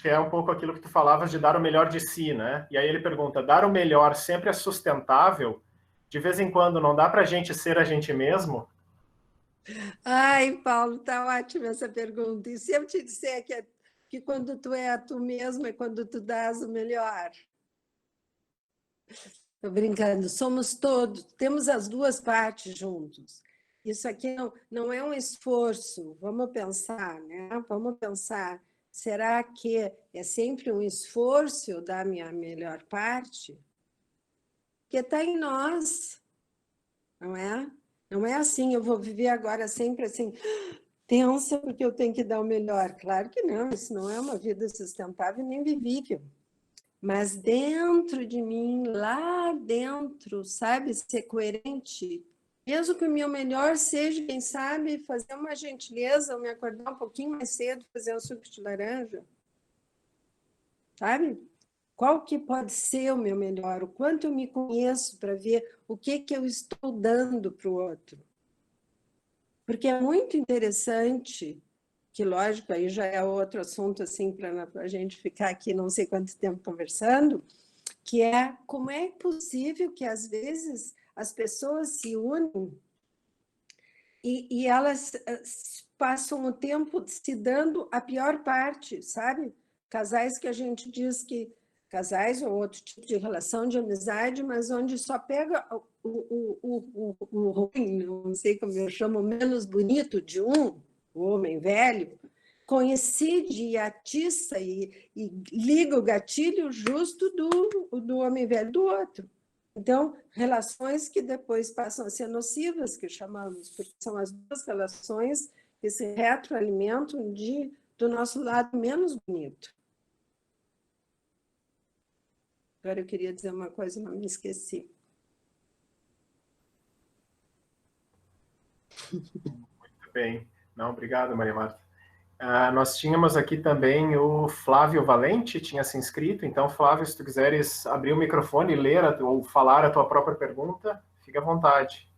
A: que é um pouco aquilo que tu falavas de dar o melhor de si, né? E aí ele pergunta, dar o melhor sempre é sustentável? De vez em quando não dá para a gente ser a gente mesmo?
C: Ai, Paulo, tá ótima essa pergunta. E se eu te disser que quando tu é a tu mesmo é quando tu dás o melhor? Estou brincando, somos todos, temos as duas partes juntos. Isso aqui não é um esforço, vamos pensar, né? Vamos pensar, será que é sempre um esforço eu dar a minha melhor parte? Porque está em nós, não é? Não é assim, eu vou viver agora sempre assim, tensa porque eu tenho que dar o melhor. Claro que não, isso não é uma vida sustentável nem vivível. Mas dentro de mim, lá dentro, sabe, ser coerente, mesmo que o meu melhor seja, quem sabe, fazer uma gentileza, ou me acordar um pouquinho mais cedo, fazer um suco de laranja, sabe? Qual que pode ser o meu melhor? O quanto eu me conheço para ver o que eu estou dando para o outro. Porque é muito interessante, que lógico, aí já é outro assunto assim para a gente ficar aqui não sei quanto tempo conversando, que é como é possível que às vezes as pessoas se unem e elas passam o tempo se dando a pior parte, sabe? Casais que a gente diz que casais ou outro tipo de relação de amizade, mas onde só pega o ruim, não sei como eu chamo, o menos bonito de um, o homem velho, coincide e atiça e liga o gatilho justo do homem velho do outro. Então, relações que depois passam a ser nocivas, que chamamos, porque são as duas relações que se retroalimentam do nosso lado menos bonito. Agora eu queria dizer uma coisa, mas me esqueci.
A: Muito bem. Não, obrigado, Maria Marta. Nós tínhamos aqui também o Flávio Valente, tinha se inscrito. Então, Flávio, se tu quiseres abrir o microfone e ler ou falar a tua própria pergunta, fique à vontade.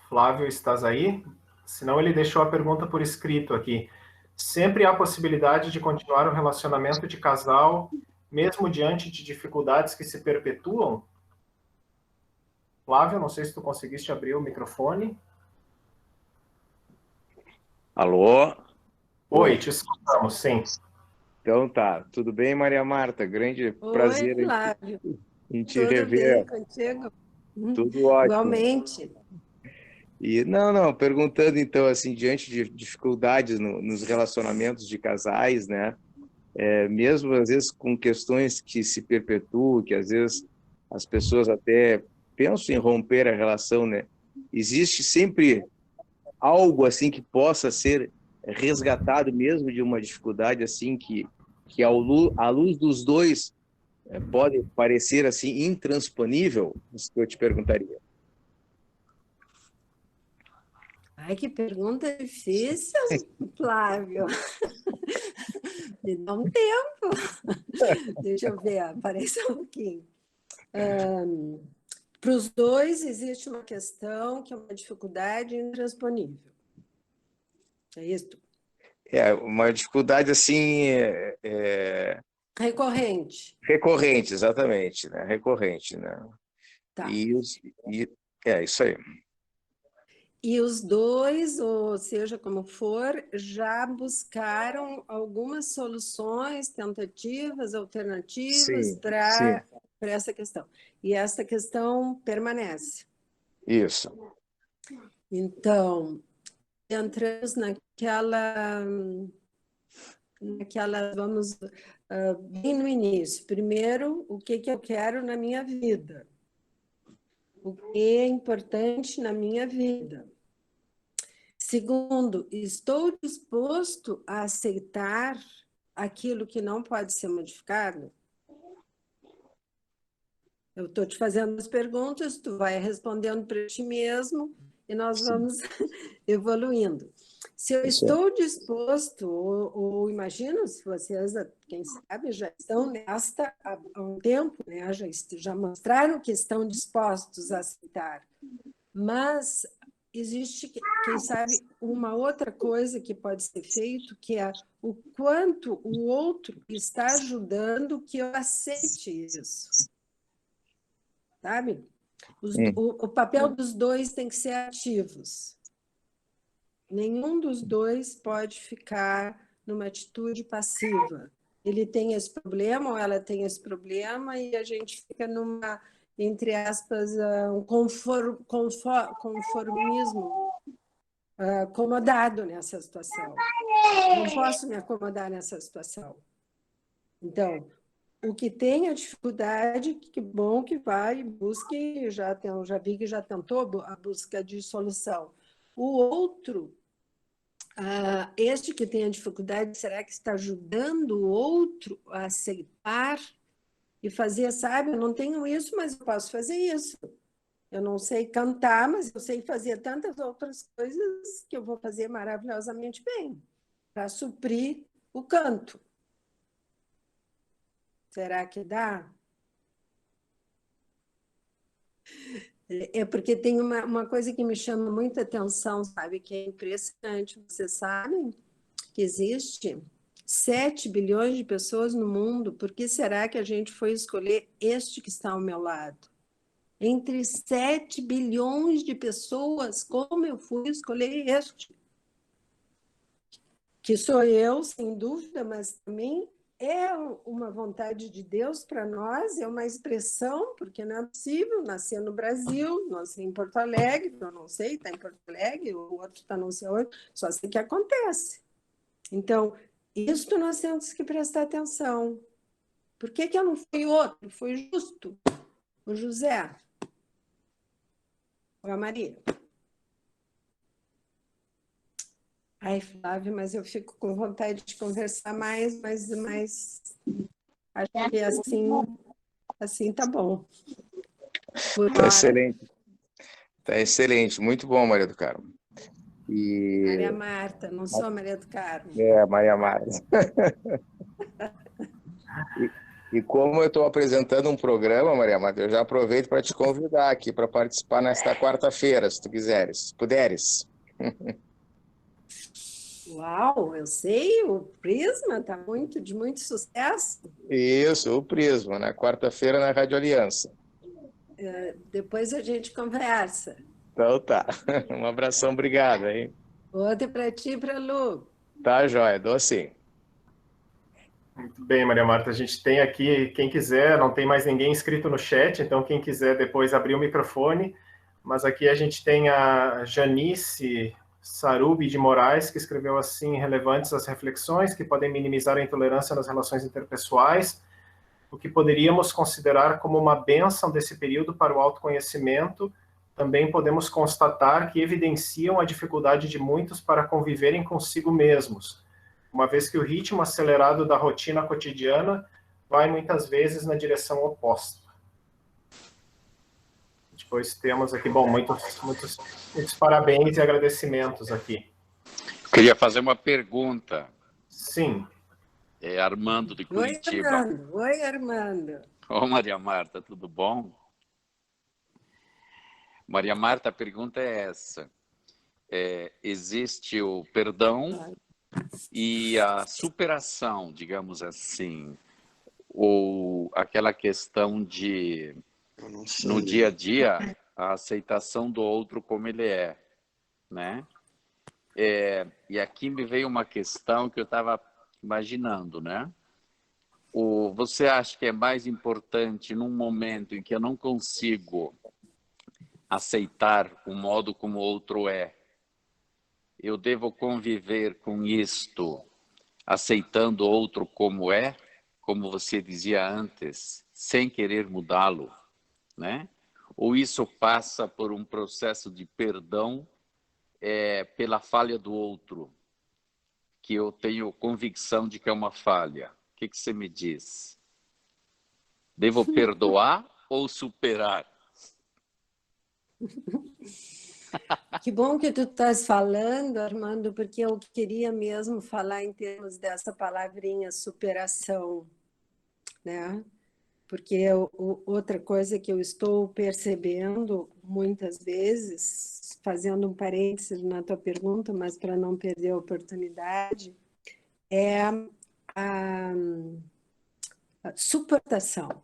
A: Flávio, estás aí? Senão ele deixou a pergunta por escrito aqui. Sempre há possibilidade de continuar o relacionamento de casal, mesmo diante de dificuldades que se perpetuam? Flávio, não sei se tu conseguiste abrir o microfone.
E: Alô?
A: Oi, te escutamos, sim.
E: Então tá, tudo bem, Maria Marta? Grande prazer
C: Flávio.
E: em te rever.
C: Tudo bem contigo?
E: Tudo ótimo.
C: Igualmente.
E: E não, perguntando então, assim, diante de dificuldades nos relacionamentos de casais, né? Mesmo às vezes com questões que se perpetuam, que às vezes as pessoas até pensam em romper a relação, né? Existe sempre algo assim que possa ser resgatado mesmo de uma dificuldade assim que à luz dos dois pode parecer assim intransponível? Isso que eu te perguntaria.
C: Ai, que pergunta difícil, Flávio. Me dá um tempo. Deixa eu ver, aparece um pouquinho. Para os dois, existe uma questão que é uma dificuldade intransponível. É isso?
E: Uma dificuldade assim...
C: Recorrente.
E: Recorrente, exatamente, né? Recorrente, né?
C: Tá.
E: Isso aí.
C: E os dois, ou seja, como for, já buscaram algumas soluções, tentativas, alternativas para essa questão. E essa questão permanece.
E: Isso.
C: Então, entramos naquela vamos, bem no início. Primeiro, o que eu quero na minha vida? O que é importante na minha vida? Segundo, estou disposto a aceitar aquilo que não pode ser modificado? Eu estou te fazendo as perguntas, tu vai respondendo para ti mesmo e nós vamos evoluindo. Se eu estou disposto, ou imagino, se vocês, quem sabe, já estão nesta há um tempo, né? Já mostraram que estão dispostos a aceitar, mas existe, quem sabe, uma outra coisa que pode ser feito, que é o quanto o outro está ajudando que eu aceite isso. Sabe? O papel dos dois tem que ser ativos. Nenhum dos dois pode ficar numa atitude passiva. Ele tem esse problema ou ela tem esse problema e a gente fica numa, entre aspas, um conformismo acomodado nessa situação. Não posso me acomodar nessa situação. Então, o que tem a dificuldade, que bom que vai, busque, já vi que já tentou a busca de solução. O outro, este que tem a dificuldade, será que está ajudando o outro a aceitar e fazer, sabe, eu não tenho isso, mas eu posso fazer isso. Eu não sei cantar, mas eu sei fazer tantas outras coisas que eu vou fazer maravilhosamente bem, para suprir o canto. Será que dá? É porque tem uma coisa que me chama muita atenção, sabe? Que é impressionante. Vocês sabem que existe 7 bilhões de pessoas no mundo. Por que será que a gente foi escolher este que está ao meu lado? Entre 7 bilhões de pessoas, como eu fui escolher este? Que sou eu, sem dúvida, mas também é uma vontade de Deus para nós, é uma expressão, porque não é possível nascer no Brasil, nascer em Porto Alegre, eu não sei, está em Porto Alegre, o outro está não sei onde, só sei que acontece. Então, isso nós temos que prestar atenção. Por que eu não fui outro? Foi justo o José ou a Maria? Ai, Flávio, mas eu fico com vontade de conversar mais, mas acho que assim tá bom.
E: Tá excelente. Tá excelente. Muito bom, Maria do Carmo.
C: Maria Marta, não sou a Maria do Carmo.
E: Maria Marta. E como eu estou apresentando um programa, Maria Marta, eu já aproveito para te convidar aqui para participar nesta quarta-feira, se tu quiseres, se puderes.
C: Uau, eu sei, o Prisma está de muito sucesso.
E: Isso, o Prisma, na quarta-feira na Rádio Aliança.
C: Depois a gente conversa.
E: Então tá, um abração, obrigado, hein?
C: Outro para ti e para a Lu.
E: Tá, joia, dou sim.
A: Muito bem, Maria Marta, a gente tem aqui, quem quiser, não tem mais ninguém inscrito no chat, então quem quiser depois abrir o microfone, mas aqui a gente tem a Janice Sarubi de Moraes, que escreveu assim: relevantes as reflexões que podem minimizar a intolerância nas relações interpessoais, o que poderíamos considerar como uma bênção desse período para o autoconhecimento, também podemos constatar que evidenciam a dificuldade de muitos para conviverem consigo mesmos, uma vez que o ritmo acelerado da rotina cotidiana vai muitas vezes na direção oposta. Depois temos aqui, bom, muitos parabéns e agradecimentos aqui.
F: Queria fazer uma pergunta.
A: Sim.
F: É Armando de Curitiba.
C: Oi, Armando. Oi, Armando.
F: Ô, Maria Marta, tudo bom? Maria Marta, a pergunta é essa. Existe o perdão e a superação, digamos assim, ou aquela questão de, no dia a dia, a aceitação do outro como ele é, né? E aqui me veio uma questão que eu estava imaginando, né? Você acha que é mais importante num momento em que eu não consigo aceitar o modo como o outro é, eu devo conviver com isto, aceitando o outro como é, como você dizia antes, sem querer mudá-lo, né? Ou isso passa por um processo de perdão pela falha do outro, que eu tenho convicção de que é uma falha? O que você me diz? Devo perdoar ou superar?
C: Que bom que tu estás falando, Armando, porque eu queria mesmo falar em termos dessa palavrinha superação, né? Porque outra coisa que eu estou percebendo muitas vezes, fazendo um parênteses na tua pergunta, mas para não perder a oportunidade, é a suportação.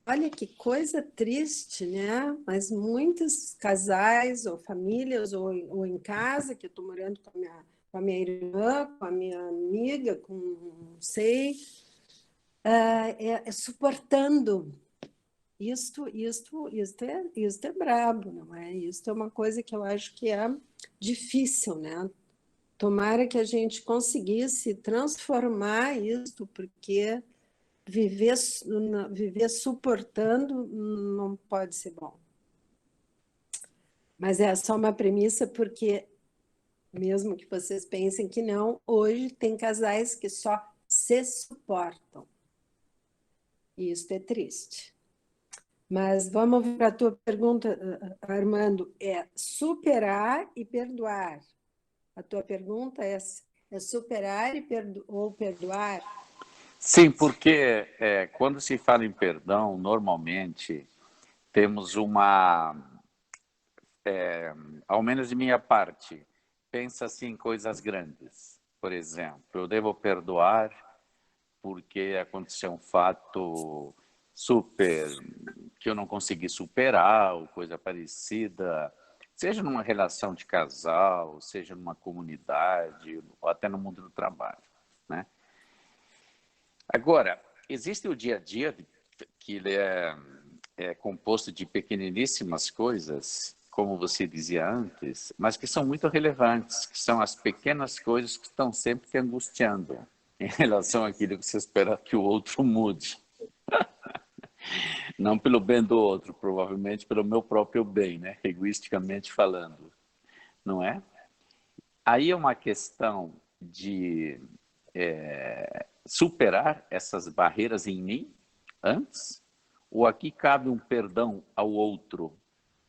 C: Olha que coisa triste, né? Mas muitos casais ou famílias ou em casa, que eu estou morando com a minha irmã, com a minha amiga, com não sei, suportando. Isto é brabo, não é? Isto é uma coisa que eu acho que é difícil, né? Tomara que a gente conseguisse transformar isto, porque viver suportando não pode ser bom. Mas é só uma premissa, porque, mesmo que vocês pensem que não, hoje tem casais que só se suportam. E isso é triste. Mas vamos para a tua pergunta, Armando, é superar e perdoar. A tua pergunta é superar ou perdoar?
F: Sim, porque quando se fala em perdão, normalmente temos ao menos de minha parte, pensa-se em coisas grandes. Por exemplo, eu devo perdoar porque aconteceu um fato super que eu não consegui superar, ou coisa parecida, seja numa relação de casal, seja numa comunidade, ou até no mundo do trabalho, né? Agora, existe o dia a dia, que ele é composto de pequeniníssimas coisas, como você dizia antes, mas que são muito relevantes, que são as pequenas coisas que estão sempre te angustiando em relação àquilo que você espera que o outro mude. Não pelo bem do outro, provavelmente pelo meu próprio bem, né? Egoisticamente falando, não é? Aí é uma questão de superar essas barreiras em mim antes, ou aqui cabe um perdão ao outro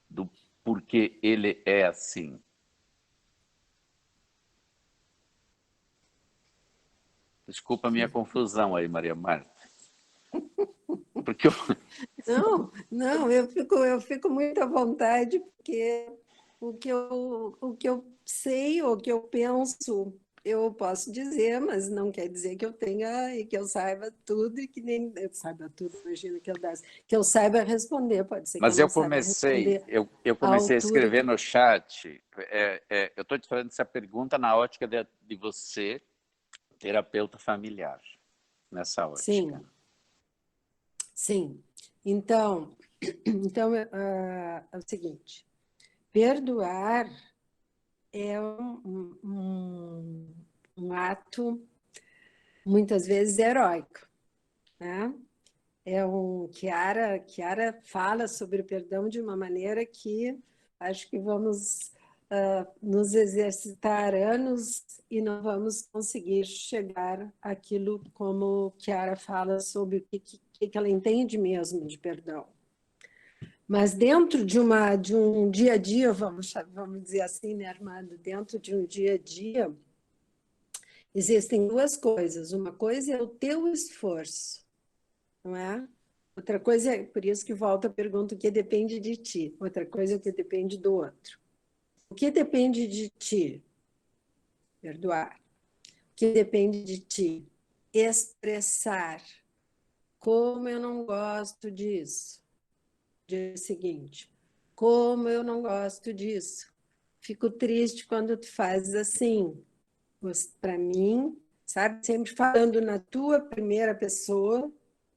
F: do porque ele é assim? Desculpa a minha confusão aí, Maria Marta. Porque
C: Não, eu fico muito à vontade, porque o que eu sei, o que eu penso, eu posso dizer, mas não quer dizer que eu tenha e que eu saiba tudo e que nem eu saiba tudo, imagina que eu saiba responder, pode ser que
F: Mas
C: eu não saiba responder
F: eu comecei a escrever no chat, eu estou te fazendo essa pergunta na ótica de você, terapeuta familiar, nessa ótica.
C: Sim. Então é o seguinte, perdoar é um ato, muitas vezes, heróico, né? Chiara fala sobre o perdão de uma maneira que acho que vamos nos exercitar anos e não vamos conseguir chegar àquilo como Chiara fala sobre o que ela entende mesmo de perdão. Mas dentro de um dia a dia, vamos dizer assim, né, Armando? Dentro de um dia a dia, existem duas coisas. Uma coisa é o teu esforço, não é? Outra coisa é, por isso que volta a pergunta, o que depende de ti. Outra coisa é o que depende do outro. O que depende de ti? Perdoar. O que depende de ti? Expressar. Como eu não gosto disso. Dia seguinte. Como eu não gosto disso. Fico triste quando tu fazes assim. Para mim, sabe? Sempre falando na tua primeira pessoa,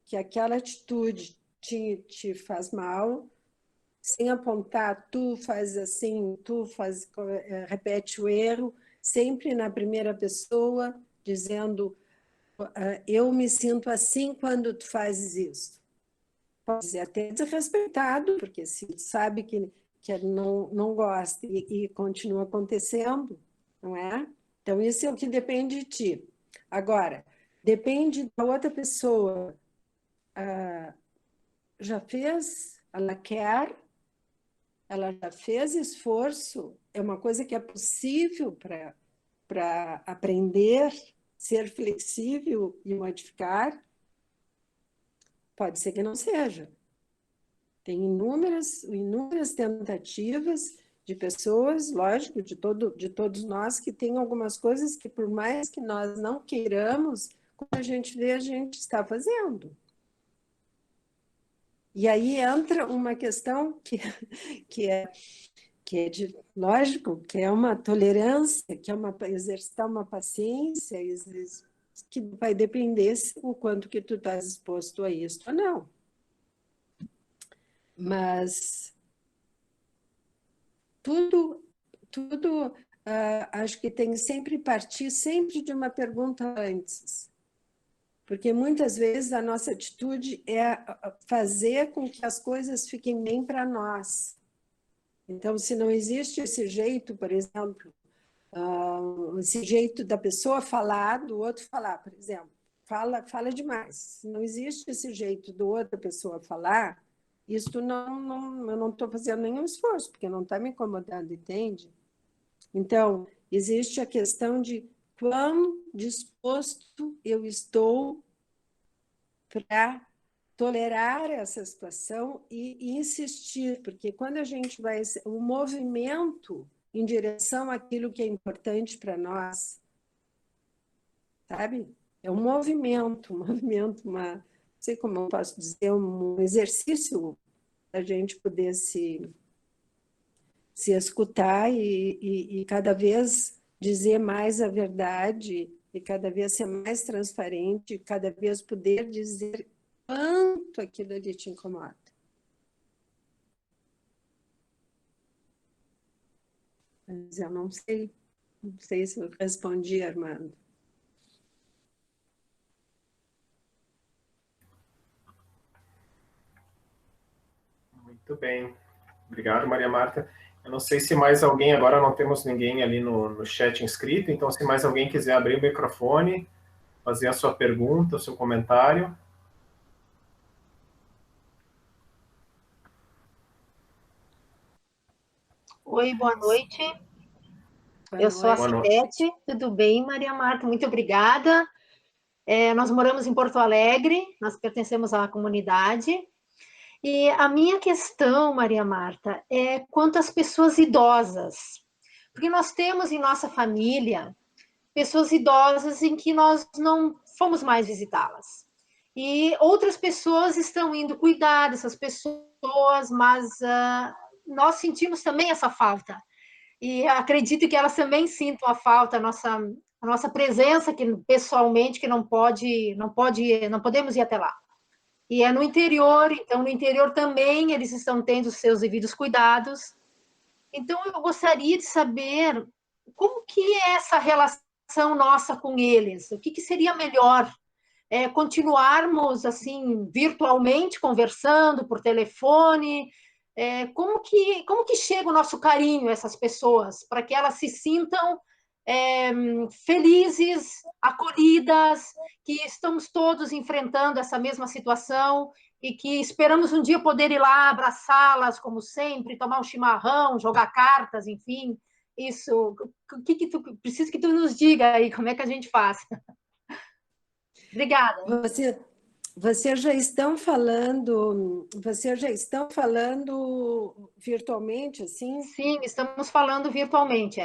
C: que aquela atitude te faz mal, sem apontar, tu faz assim, repete o erro, sempre na primeira pessoa, dizendo, eu me sinto assim quando tu fazes isso. Pode ser até desrespeitado, porque se sabe que não gosta e continua acontecendo, não é? Então, isso é o que depende de ti. Agora, depende da outra pessoa. Já fez, ela quer, ela já fez esforço, é uma coisa que é possível para aprender, ser flexível e modificar. Pode ser que não seja. Tem inúmeras tentativas de pessoas, lógico, de todos nós, que tem algumas coisas que, por mais que nós não queiramos, quando a gente vê, a gente está fazendo. E aí entra uma questão que é lógico, que é uma tolerância, que é exercitar uma paciência, que vai depender o quanto que tu estás exposto a isso ou não. Mas tudo acho que tem sempre partir sempre de uma pergunta antes. Porque muitas vezes a nossa atitude é fazer com que as coisas fiquem bem para nós. Então, se não existe esse jeito, por exemplo, esse jeito da pessoa falar, do outro falar, por exemplo, fala demais. Se não existe esse jeito do outra pessoa falar, isso eu não estou fazendo nenhum esforço, porque não está me incomodando, entende? Então, existe a questão de quão disposto eu estou para tolerar essa situação e insistir, porque quando a gente vai... O movimento em direção àquilo que é importante para nós, sabe? É um movimento, não sei como eu posso dizer, um exercício da gente poder se escutar e cada vez dizer mais a verdade e cada vez ser mais transparente, cada vez poder dizer quanto aquilo ali te incomoda. Mas eu não sei se eu respondi, Armando.
A: Muito bem. Obrigado, Maria Marta. Eu não sei se mais alguém, agora não temos ninguém ali no chat inscrito, então se mais alguém quiser abrir o microfone, fazer a sua pergunta, o seu comentário.
G: Oi, boa noite. Eu sou a Cidete, tudo bem, Maria Marta? Muito obrigada. Nós moramos em Porto Alegre, nós pertencemos à comunidade. E a minha questão, Maria Marta, é quanto às pessoas idosas. Porque nós temos em nossa família pessoas idosas em que nós não fomos mais visitá-las. E outras pessoas estão indo cuidar dessas pessoas, mas nós sentimos também essa falta. E acredito que elas também sintam a falta, a nossa presença que pessoalmente, que não podemos ir até lá. E é no interior, então no interior também eles estão tendo os seus devidos cuidados. Então eu gostaria de saber como que é essa relação nossa com eles, o que seria melhor? Continuarmos assim virtualmente conversando por telefone, como que chega o nosso carinho a essas pessoas, para que elas se sintam felizes, acolhidas, que estamos todos enfrentando essa mesma situação e que esperamos um dia poder ir lá abraçá-las, como sempre, tomar um chimarrão, jogar cartas, enfim. Isso, preciso que tu nos diga aí como é que a gente faz. Obrigada.
C: Vocês já estão falando virtualmente, assim?
G: Sim, estamos falando virtualmente.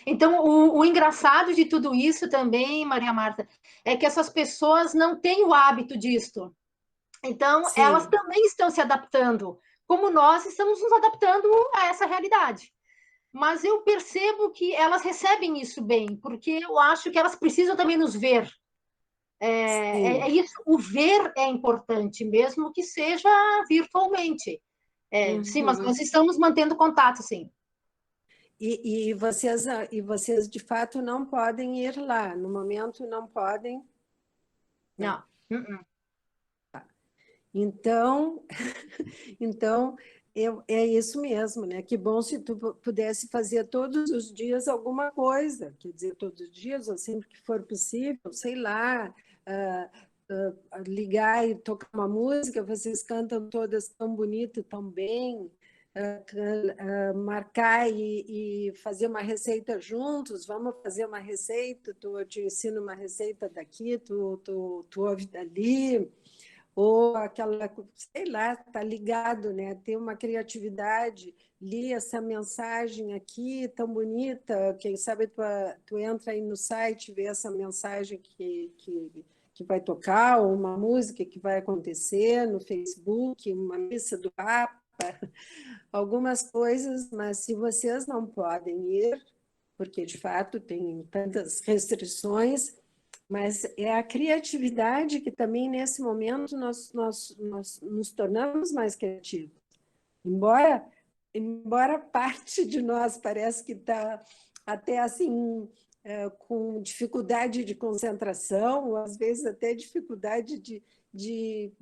G: Então, o engraçado de tudo isso também, Maria Marta, é que essas pessoas não têm o hábito disto. Então, sim, elas também estão se adaptando, como nós estamos nos adaptando a essa realidade. Mas eu percebo que elas recebem isso bem, porque eu acho que elas precisam também nos ver. Isso, o ver é importante, mesmo que seja virtualmente. Sim, mas nós estamos mantendo contato, sim.
C: E vocês, de fato, não podem ir lá, no momento não podem?
G: Não.
C: Então, é isso mesmo, né? Que bom se tu pudesse fazer todos os dias alguma coisa, quer dizer, todos os dias, ou sempre que for possível, sei lá, ligar e tocar uma música, vocês cantam todas tão bonito, tão bem, marcar e fazer uma receita juntos, vamos fazer uma receita, eu te ensino uma receita daqui, tu ouve dali, ou aquela, sei lá, tá ligado, né? Ter uma criatividade, li essa mensagem aqui, tão bonita, quem sabe tu entra aí no site, vê essa mensagem que vai tocar, ou uma música que vai acontecer no Facebook, uma missa do Papa, algumas coisas, mas se vocês não podem ir, porque de fato tem tantas restrições, mas é a criatividade que também, nesse momento, nós nos tornamos mais criativos. Embora parte de nós parece que está até assim, com dificuldade de concentração, ou às vezes até dificuldade de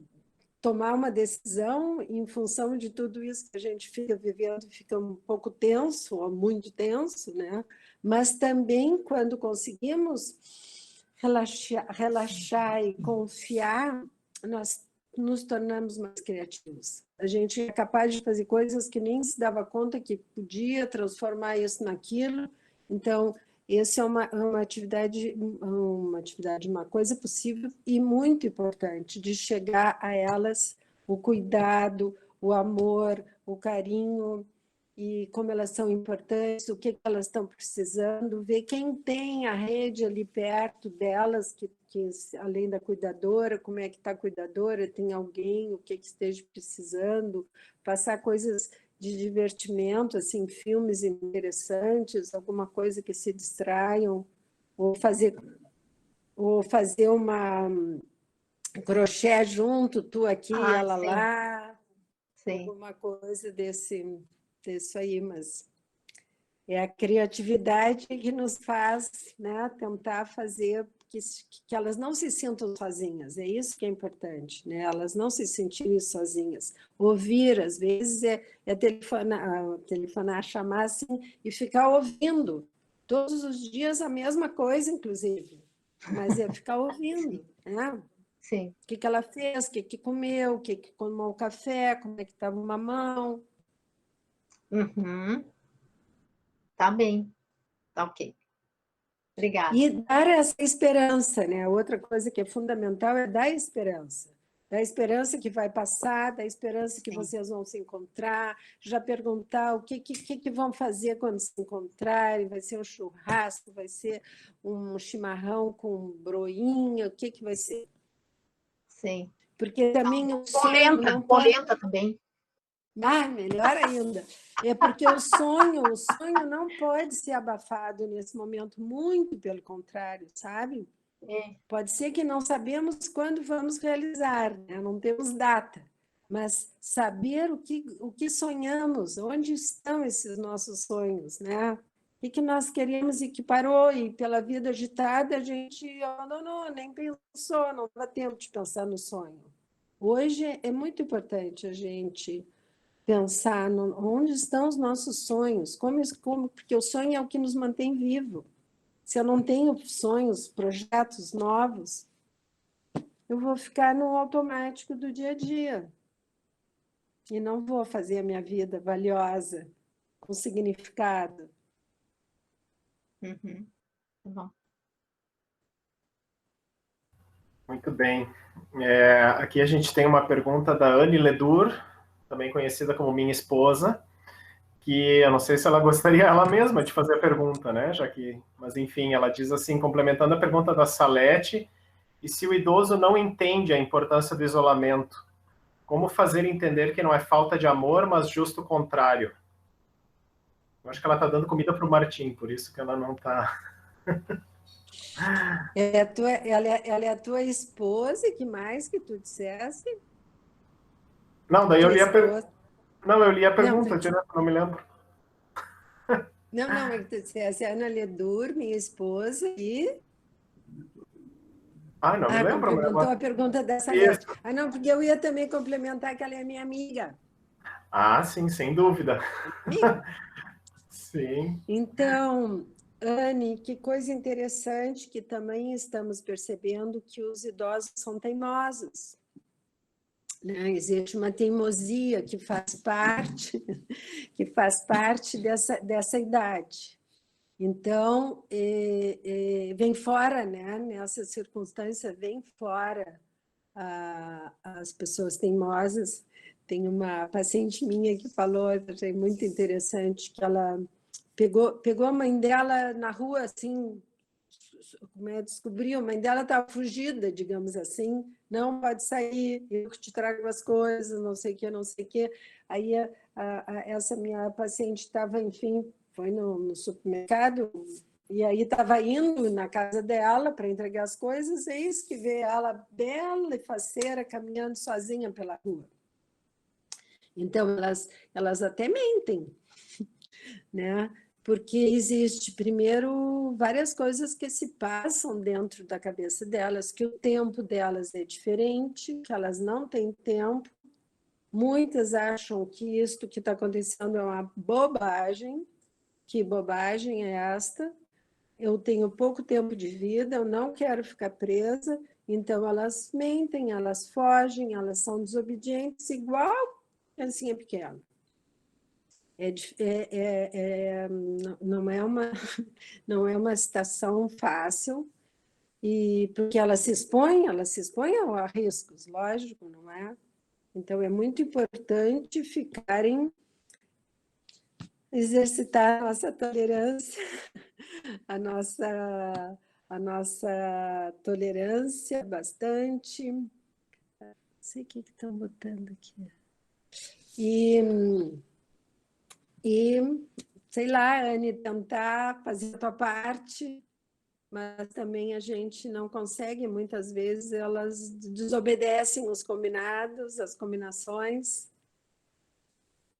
C: tomar uma decisão em função de tudo isso que a gente fica vivendo, fica um pouco tenso, ou muito tenso, né? Mas também, quando conseguimos relaxar e confiar, nós nos tornamos mais criativos. A gente é capaz de fazer coisas que nem se dava conta que podia transformar isso naquilo. Então, essa é uma atividade, uma coisa possível e muito importante de chegar a elas, o cuidado, o amor, o carinho, e como elas são importantes, o que elas estão precisando, ver quem tem a rede ali perto delas, que além da cuidadora, como é que está a cuidadora, tem alguém, o que esteja precisando, passar coisas de divertimento, assim, filmes interessantes, alguma coisa que se distraiam, ou fazer uma crochê junto, tu aqui, ela
G: sim.
C: lá,
G: sim.
C: Alguma coisa disso aí, mas é a criatividade que nos faz, né, tentar fazer que elas não se sintam sozinhas, é isso que é importante, né? Elas não se sentirem sozinhas. Ouvir, às vezes, é telefonar, chamar assim, e ficar ouvindo, todos os dias a mesma coisa, inclusive, mas é ficar ouvindo, né?
G: Sim.
C: O que ela fez, o que comeu, o que tomou o café, como é que estava o mamão.
G: Tá bem, tá ok. Obrigada.
C: E dar essa esperança, né? Outra coisa que é fundamental é dar esperança. Dar esperança que vai passar, dar esperança que vocês vão se encontrar, já perguntar o que vão fazer quando se encontrarem, vai ser um churrasco, vai ser um chimarrão com broinha, o que vai ser?
G: Sim.
C: Porque também o
G: sonho não polenta também.
C: Melhor ainda. É porque o sonho não pode ser abafado nesse momento, muito pelo contrário, sabe? Pode ser que não sabemos quando vamos realizar, né? Não temos data, mas saber o que sonhamos, onde estão esses nossos sonhos, né? O que nós queremos e que parou, e pela vida agitada a gente abandonou, nem pensou, não dava tempo de pensar no sonho. Hoje é muito importante a gente pensar onde estão os nossos sonhos, porque o sonho é o que nos mantém vivo. Se eu não tenho sonhos, projetos novos, eu vou ficar no automático do dia a dia. E não vou fazer a minha vida valiosa, com significado.
G: Uhum. Tá bom.
A: Muito bem. Aqui a gente tem uma pergunta da Anne Ledur, também conhecida como minha esposa, que eu não sei se ela gostaria ela mesma de fazer a pergunta, né? Mas enfim, ela diz assim, complementando a pergunta da Salete, e se o idoso não entende a importância do isolamento, como fazer entender que não é falta de amor, mas justo o contrário? Eu acho que ela está dando comida para o Martim, por isso que ela não está...
C: Ela é a tua esposa, que mais que tu dissesse?
A: Não, daí eu li eu li a pergunta,
C: não,
A: direto, não me lembro.
C: Não, é que tu dissesse Ana Ledur, minha esposa, e...
A: Não me lembro.
C: Complementou a pergunta dessa Salete. Não, porque eu ia também complementar que ela é minha amiga.
A: Sim, sem dúvida.
C: Amiga.
A: Sim.
C: Então, Anne, que coisa interessante que também estamos percebendo que os idosos são teimosos. Né? Existe uma teimosia que faz parte dessa idade. Então, vem fora, né? Nessa circunstância, vem fora as pessoas teimosas. Tem uma paciente minha que falou, achei muito interessante, que ela pegou a mãe dela na rua, assim, descobriu, a mãe dela estava fugida, digamos assim, não pode sair, eu que te trago as coisas, não sei o que, não sei o que. Aí essa minha paciente estava, enfim, foi no supermercado, e aí estava indo na casa dela para entregar as coisas, e eis que vê ela bela e faceira caminhando sozinha pela rua. Então, elas até mentem, né? Porque existe, primeiro, várias coisas que se passam dentro da cabeça delas, que o tempo delas é diferente, que elas não têm tempo. Muitas acham que isto que está acontecendo é uma bobagem. Que bobagem é esta? Eu tenho pouco tempo de vida, eu não quero ficar presa, então elas mentem, elas fogem, elas são desobedientes, igual criancinha pequena. Não é uma situação fácil, e porque ela se expõe a riscos, lógico, não é? Então, é muito importante exercitar a nossa tolerância, a nossa tolerância bastante. Não sei o que estão botando aqui. E, sei lá, Anne, tentar fazer a tua parte, mas também a gente não consegue, muitas vezes elas desobedecem os combinados, as combinações,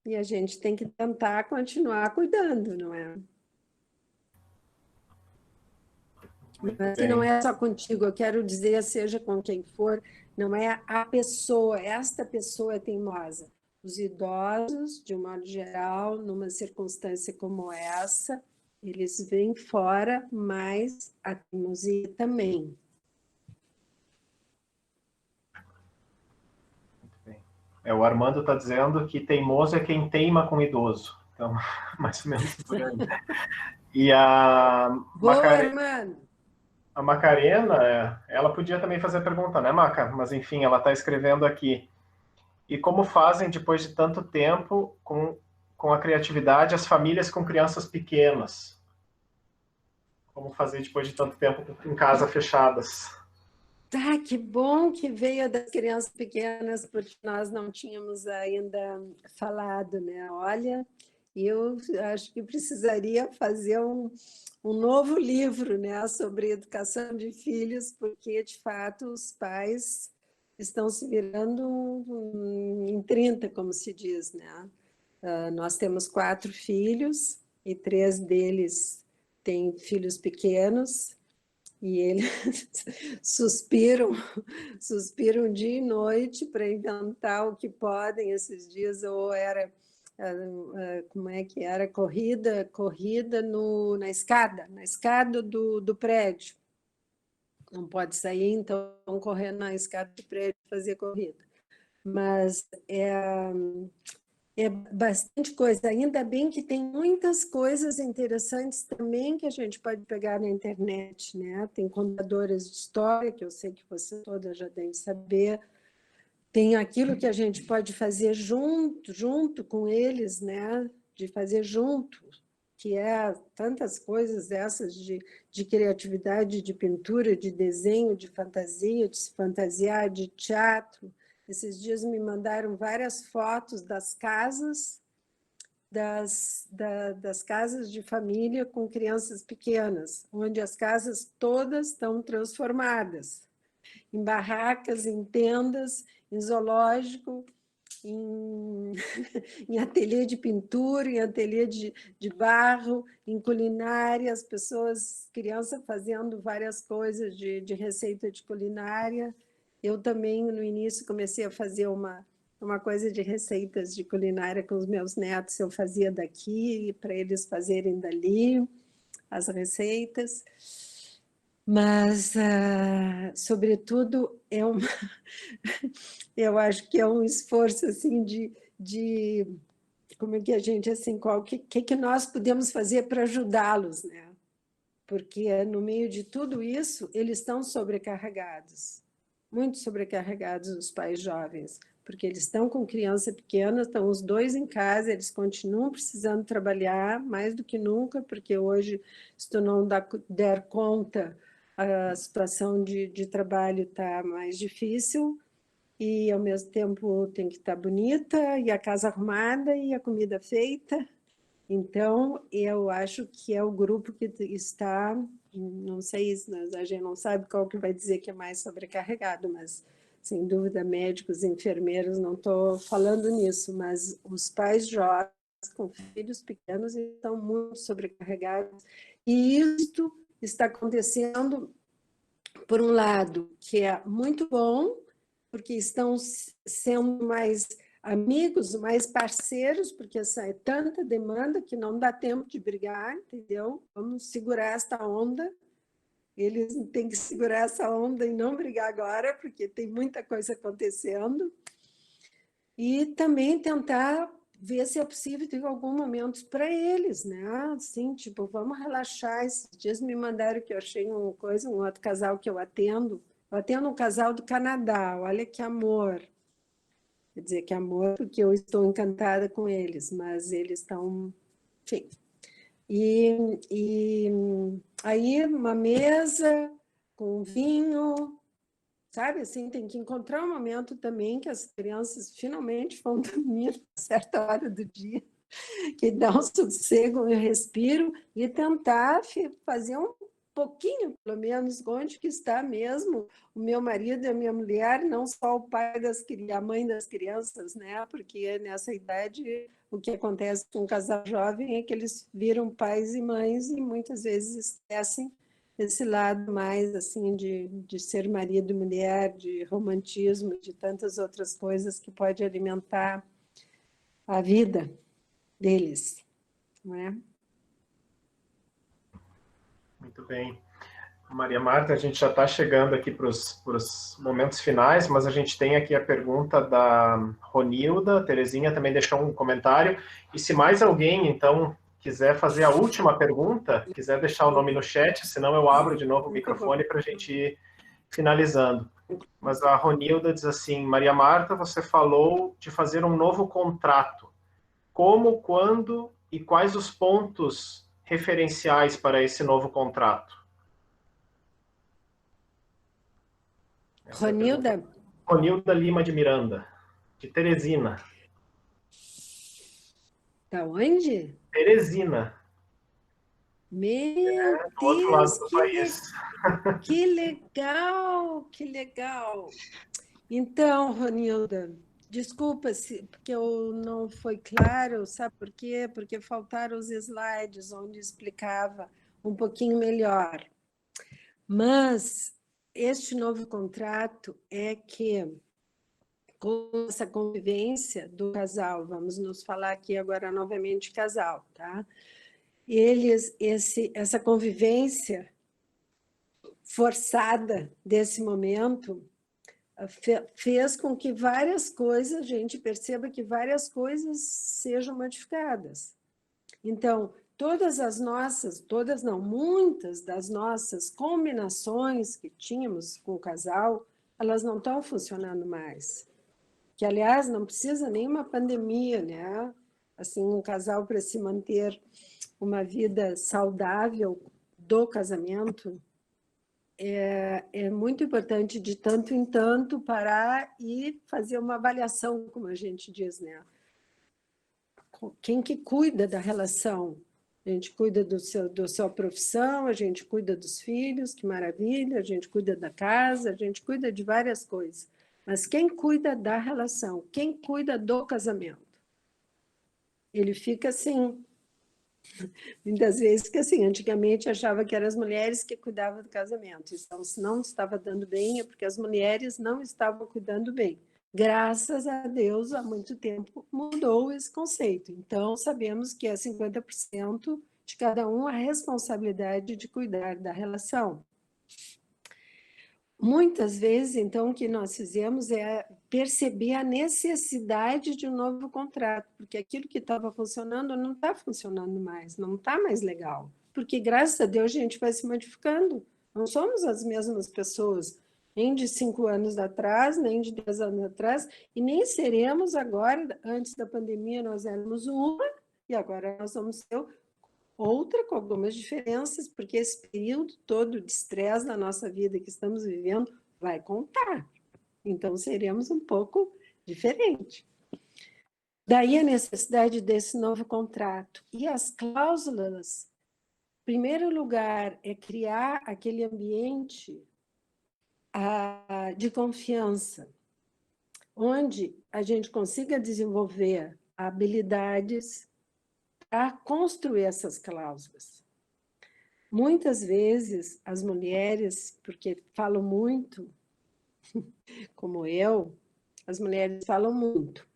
C: e a gente tem que tentar continuar cuidando, não é? Mas que não é só contigo, eu quero dizer, seja com quem for, não é a pessoa, esta pessoa é teimosa. Os idosos, de um modo geral, numa circunstância como essa, eles vêm fora, mas a teimosia também.
A: Muito bem. O Armando está dizendo que teimoso é quem teima com idoso. Então, mais ou menos por aí. E a Macarena, ela podia também fazer a pergunta, né, Maca? Mas, enfim, ela está escrevendo aqui. E como fazem, depois de tanto tempo, com a criatividade, as famílias com crianças pequenas? Como fazer depois de tanto tempo em casa fechadas?
C: Que bom que veio das crianças pequenas, porque nós não tínhamos ainda falado, né? Olha, eu acho que precisaria fazer um novo livro, né, sobre educação de filhos, porque, de fato, os pais estão se virando em 30, como se diz, né? Nós temos 4 filhos, e 3 deles têm filhos pequenos, E eles suspiram dia e noite para inventar o que podem esses dias, ou era, como é que era? Corrida na escada do prédio. Não pode sair, então correr na escada do prédio e fazer corrida. Mas é bastante coisa. Ainda bem que tem muitas coisas interessantes também que a gente pode pegar na internet, né? Tem contadoras de história, que eu sei que você toda já deve saber. Tem aquilo que a gente pode fazer junto com eles, né? De fazer junto, que é tantas coisas dessas de criatividade, de pintura, de desenho, de fantasia, de se fantasiar, de teatro. Esses dias me mandaram várias fotos das casas, das casas de família com crianças pequenas, onde as casas todas estão transformadas em barracas, em tendas, em zoológico, em ateliê de pintura, em ateliê de barro, em culinária, as pessoas, crianças fazendo várias coisas de receita de culinária. Eu também, no início, comecei a fazer uma coisa de receitas de culinária com os meus netos, eu fazia daqui, para eles fazerem dali, as receitas. Mas, sobretudo, eu acho que é um esforço assim, de como é que a gente, assim, o que nós podemos fazer para ajudá-los, né? Porque, no meio de tudo isso, eles estão sobrecarregados. Muito sobrecarregados os pais jovens, porque eles estão com criança pequena, estão os dois em casa, eles continuam precisando trabalhar mais do que nunca, porque hoje, se tu não der conta, a situação de trabalho está mais difícil, e ao mesmo tempo tem que estar bonita, e a casa arrumada, e a comida feita. Então, eu acho que é o grupo que está, não sei, a gente não sabe qual que vai dizer que é mais sobrecarregado, mas, sem dúvida, médicos, enfermeiros, não estou falando nisso, mas os pais jovens com filhos pequenos estão muito sobrecarregados, e isto está acontecendo, por um lado, que é muito bom, porque estão sendo mais amigos, mais parceiros, porque é tanta demanda que não dá tempo de brigar, entendeu? Vamos segurar esta onda. Eles têm que segurar essa onda e não brigar agora, porque tem muita coisa acontecendo. E também tentar ver se é possível ter algum momento para eles, né? Assim, tipo, vamos relaxar. Esses dias me mandaram que eu achei um outro casal que eu atendo. Eu atendo um casal do Canadá, olha que amor. Quer dizer, que amor, porque eu estou encantada com eles, mas eles estão... Enfim. E aí, uma mesa com vinho, sabe? Assim, tem que encontrar um momento também que as crianças finalmente vão dormir a certa hora do dia, que dá um sossego, um respiro, e tentar fazer um pouquinho, pelo menos, onde que está mesmo o meu marido e a minha mulher, não só o pai a mãe das crianças, né? Porque nessa idade o que acontece com um casal jovem é que eles viram pais e mães e muitas vezes esquecem esse lado mais assim de ser marido e mulher, de romantismo, de tantas outras coisas que pode alimentar a vida deles, não é?
A: Muito bem. Maria Marta, a gente já está chegando aqui para os momentos finais, mas a gente tem aqui a pergunta da Ronilda. Terezinha também deixou um comentário. E se mais alguém, então, quiser fazer a última pergunta, quiser deixar o nome no chat, senão eu abro de novo o microfone para a gente ir finalizando. Mas a Ronilda diz assim: Maria Marta, você falou de fazer um novo contrato. Como, quando e quais os pontos referenciais para esse novo contrato?
C: Ronilda?
A: Ronilda Lima de Miranda, de Teresina.
C: Da onde?
A: Teresina.
C: Meu
A: do outro lado do país.
C: Que legal, que legal. Então, Ronilda, desculpa se porque eu não foi claro, sabe por quê? Porque faltaram os slides onde explicava um pouquinho melhor. Mas este novo contrato é que, com essa convivência do casal, vamos nos falar aqui agora novamente casal, tá? Essa convivência forçada desse momento fez com que várias coisas, a gente perceba que várias coisas sejam modificadas. Então, muitas das nossas combinações que tínhamos com o casal, elas não estão funcionando mais. Que, aliás, não precisa nem uma pandemia, né? Assim, um casal para se manter uma vida saudável do casamento, é muito importante de tanto em tanto parar e fazer uma avaliação, como a gente diz, né? Quem que cuida da relação? A gente cuida da sua profissão, a gente cuida dos filhos, que maravilha, a gente cuida da casa, a gente cuida de várias coisas. Mas quem cuida da relação? Quem cuida do casamento? Ele fica assim. Muitas vezes que assim, antigamente achava que eram as mulheres que cuidavam do casamento. Então, se não estava dando bem, é porque as mulheres não estavam cuidando bem. Graças a Deus, há muito tempo mudou esse conceito. Então, sabemos que é 50% de cada um a responsabilidade de cuidar da relação. Muitas vezes, então, o que nós fizemos é perceber a necessidade de um novo contrato, porque aquilo que estava funcionando não está funcionando mais, não está mais legal. Porque, graças a Deus, a gente vai se modificando. Não somos as mesmas pessoas, nem de 5 anos atrás, nem de 10 anos atrás, e nem seremos agora. Antes da pandemia, nós éramos uma, e agora nós vamos ser outra, com algumas diferenças, porque esse período todo de estresse na nossa vida que estamos vivendo vai contar. Então, seremos um pouco diferente. Daí a necessidade desse novo contrato. E as cláusulas, em primeiro lugar, é criar aquele ambiente de confiança, onde a gente consiga desenvolver habilidades a construir essas cláusulas. Muitas vezes, as mulheres, porque falam muito, como eu, as mulheres falam muito.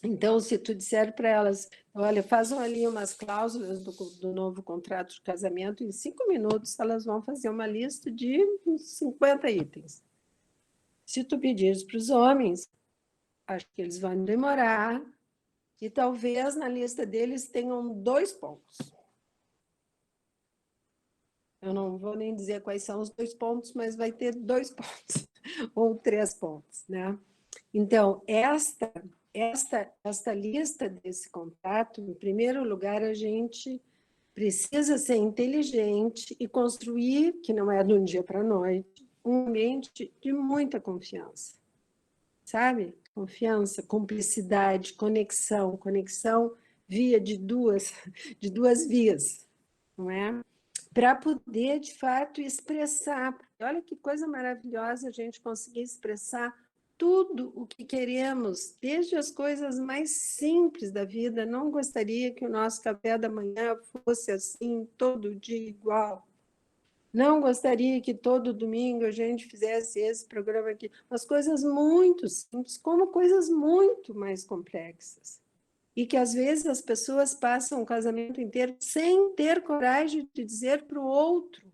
C: Então, se tu disser para elas, olha, façam ali umas cláusulas do novo contrato de casamento, em 5 minutos elas vão fazer uma lista de 50 itens. Se tu pedires para os homens, acho que eles vão demorar, e talvez na lista deles tenham 2 pontos. Eu não vou nem dizer quais são os 2 pontos, mas vai ter 2 pontos, ou 3 pontos, né? Então, esta lista desse contrato, em primeiro lugar, a gente precisa ser inteligente e construir, que não é de um dia para a noite, um ambiente de muita confiança, sabe? Confiança, cumplicidade, conexão via de duas vias, não é? Para poder, de fato, expressar. Olha que coisa maravilhosa a gente conseguir expressar tudo o que queremos, desde as coisas mais simples da vida. Não gostaria que o nosso café da manhã fosse assim, todo dia igual. Não gostaria que todo domingo a gente fizesse esse programa aqui. As coisas muito simples, como coisas muito mais complexas. E que, às vezes, as pessoas passam o casamento inteiro sem ter coragem de dizer para o outro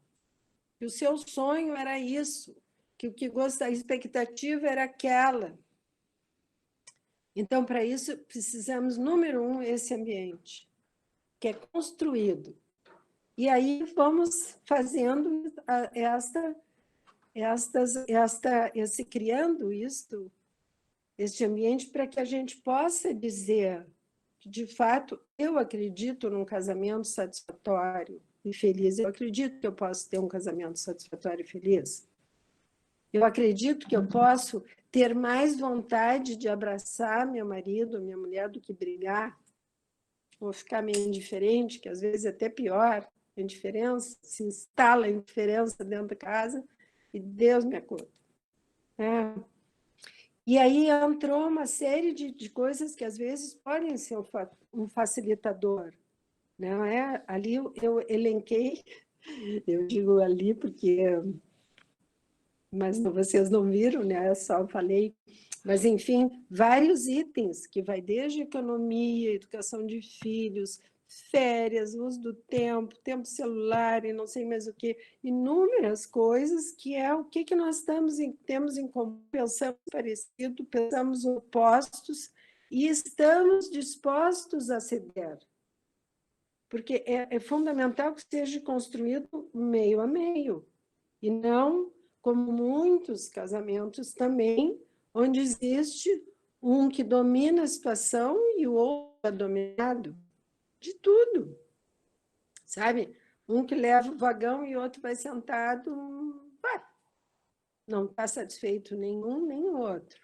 C: que o seu sonho era isso, que o que gosta, a expectativa era aquela. Então, para isso, precisamos, número 1, esse ambiente, que é construído. E aí vamos fazendo criando este ambiente para que a gente possa dizer que, de fato, eu acredito num casamento satisfatório e feliz. Eu acredito que eu posso ter um casamento satisfatório e feliz. Eu acredito que eu posso ter mais vontade de abraçar meu marido, minha mulher, do que brigar, ou ficar meio indiferente, que às vezes é até pior. A indiferença, se instala a indiferença dentro da casa e Deus me acuda. E aí entrou uma série de coisas que às vezes podem ser um facilitador. Não é? Ali eu elenquei Eu digo ali porque... Mas vocês não viram, né? Eu só falei. Mas, enfim, vários itens, que vai desde economia, educação de filhos, férias, uso do tempo, tempo celular e não sei mais o quê, inúmeras coisas que é o que nós temos em comum, pensamos parecido, pensamos opostos e estamos dispostos a ceder. Porque é fundamental que seja construído meio a meio, e não como muitos casamentos também, onde existe um que domina a situação e o outro é dominado de tudo, sabe? Um que leva o vagão e o outro vai sentado, não está satisfeito nenhum nem o outro.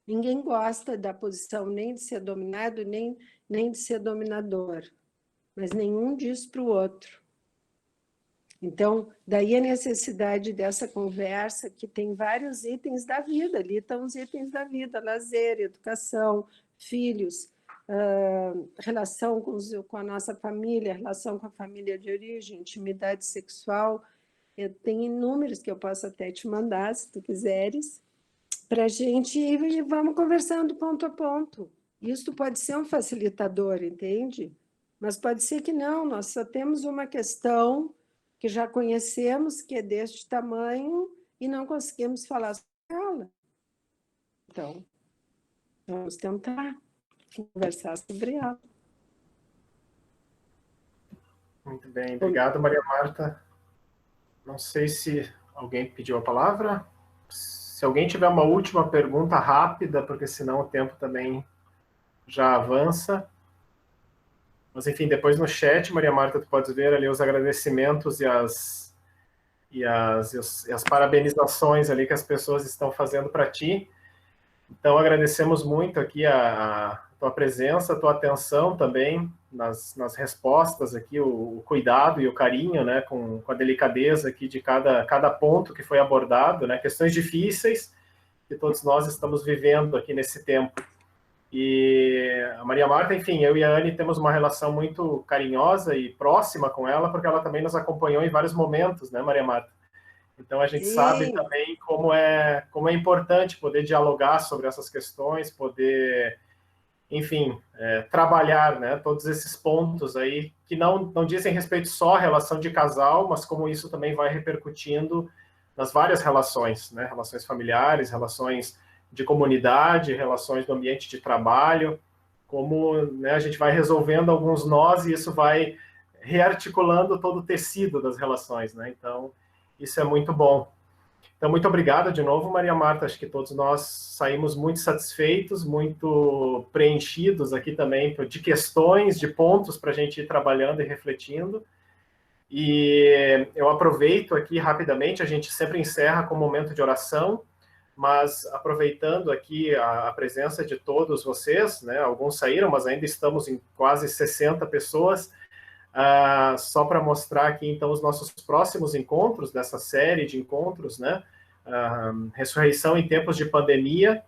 C: Ninguém gosta da posição nem de ser dominado, nem de ser dominador, mas nenhum diz para o outro. Então, daí a necessidade dessa conversa, que tem vários itens da vida, ali estão os itens da vida, lazer, educação, filhos, relação com a nossa família, relação com a família de origem, intimidade sexual. Eu tenho inúmeros que eu posso até te mandar, se tu quiseres, para a gente ir e vamos conversando ponto a ponto. Isso pode ser um facilitador, entende? Mas pode ser que não, nós só temos uma questão que já conhecemos, que é deste tamanho, e não conseguimos falar sobre ela. Então, vamos tentar conversar sobre ela.
A: Muito bem, obrigado, Maria Marta. Não sei se alguém pediu a palavra. Se alguém tiver uma última pergunta rápida, porque senão o tempo também já avança. Mas, enfim, depois no chat, Maria Marta, tu podes ver ali os agradecimentos e as parabenizações ali que as pessoas estão fazendo para ti. Então, agradecemos muito aqui a tua presença, a tua atenção também nas respostas aqui, o cuidado e o carinho, né, com a delicadeza aqui de cada ponto que foi abordado, né, questões difíceis que todos nós estamos vivendo aqui nesse tempo. E a Maria Marta, enfim, eu e a Anne temos uma relação muito carinhosa e próxima com ela, porque ela também nos acompanhou em vários momentos, né, Maria Marta? Então, a gente sabe também como é importante poder dialogar sobre essas questões, poder, enfim, trabalhar, né, todos esses pontos aí, que não dizem respeito só à relação de casal, mas como isso também vai repercutindo nas várias relações, né, relações familiares, relações de comunidade, relações do ambiente de trabalho, como, né, a gente vai resolvendo alguns nós e isso vai rearticulando todo o tecido das relações, né? Então, isso é muito bom. Então, muito obrigado de novo, Maria Marta. Acho que todos nós saímos muito satisfeitos, muito preenchidos aqui também de questões, de pontos para a gente ir trabalhando e refletindo. E eu aproveito aqui rapidamente, a gente sempre encerra com um momento de oração, mas aproveitando aqui a presença de todos vocês, né, alguns saíram, mas ainda estamos em quase 60 pessoas, só para mostrar aqui, então, os nossos próximos encontros, dessa série de encontros, né, Ressurreição em Tempos de Pandemia.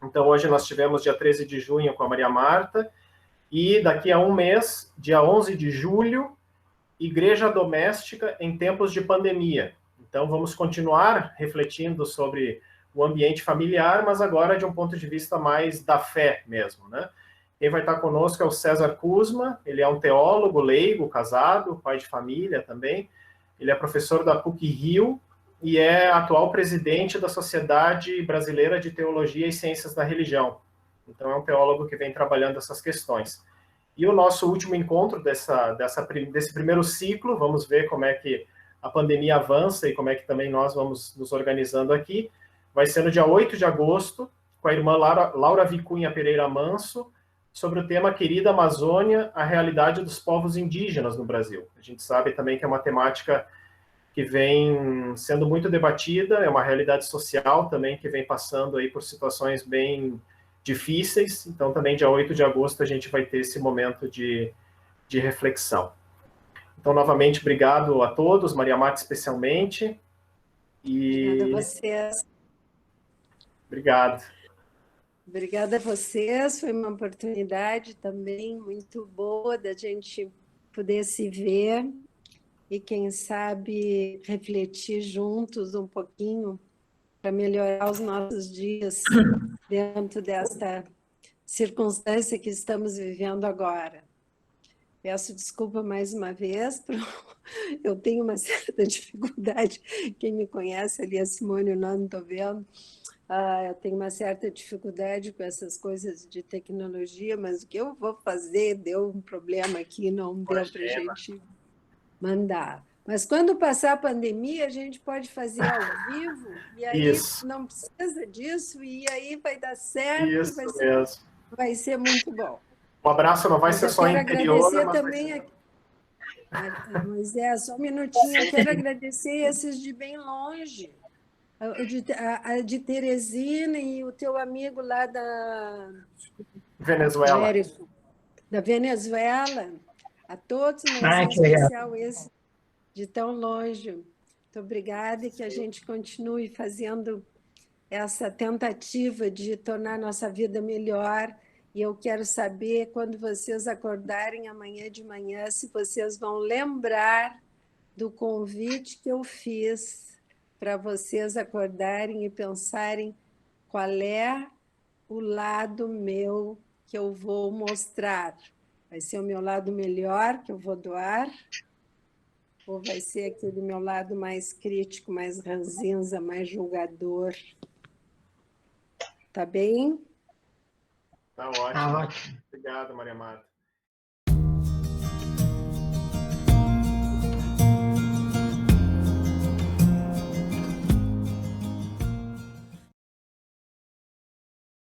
A: Então, hoje nós tivemos dia 13 de junho com a Maria Marta, e daqui a um mês, dia 11 de julho, Igreja Doméstica em Tempos de Pandemia. Então, vamos continuar refletindo sobre o ambiente familiar, mas agora de um ponto de vista mais da fé mesmo, né? Quem vai estar conosco é o César Kuzma, ele é um teólogo leigo, casado, pai de família também, ele é professor da PUC-Rio e é atual presidente da Sociedade Brasileira de Teologia e Ciências da Religião. Então é um teólogo que vem trabalhando essas questões. E o nosso último encontro desse primeiro ciclo, vamos ver como é que a pandemia avança e como é que também nós vamos nos organizando aqui, vai ser no dia 8 de agosto, com a irmã Laura Vicunha Pereira Manso, sobre o tema Querida Amazônia, a realidade dos povos indígenas no Brasil. A gente sabe também que é uma temática que vem sendo muito debatida, é uma realidade social também que vem passando aí por situações bem difíceis, então também dia 8 de agosto a gente vai ter esse momento de reflexão. Então, novamente, obrigado a todos, Maria Marta especialmente.
C: Obrigada a vocês.
A: Obrigado.
C: Obrigada a vocês, foi uma oportunidade também muito boa da gente poder se ver e, quem sabe, refletir juntos um pouquinho para melhorar os nossos dias dentro desta circunstância que estamos vivendo agora. Peço desculpa mais uma vez, eu tenho uma certa dificuldade, quem me conhece ali, a Simone, eu não estou vendo, eu tenho uma certa dificuldade com essas coisas de tecnologia, mas o que eu vou fazer, deu um problema aqui, não deu para a gente mandar. Mas quando passar a pandemia, a gente pode fazer ao vivo, e aí não precisa disso, e aí vai dar certo, vai ser muito bom.
A: O abraço não vai ser só interior,
C: mas também Moisés, só um minutinho, eu quero agradecer esses de bem longe, a de Teresina e o teu amigo lá da
A: Venezuela.
C: Da Venezuela, a todos, mas em especial esse de tão longe. Muito obrigada e que a gente continue fazendo essa tentativa de tornar nossa vida melhor. E eu quero saber, quando vocês acordarem amanhã de manhã, se vocês vão lembrar do convite que eu fiz para vocês acordarem e pensarem qual é o lado meu que eu vou mostrar. Vai ser o meu lado melhor que eu vou doar? Ou vai ser aquele meu lado mais crítico, mais ranzinza, mais julgador? Tá bem?
A: Tá ótimo. Obrigado, Maria Marta.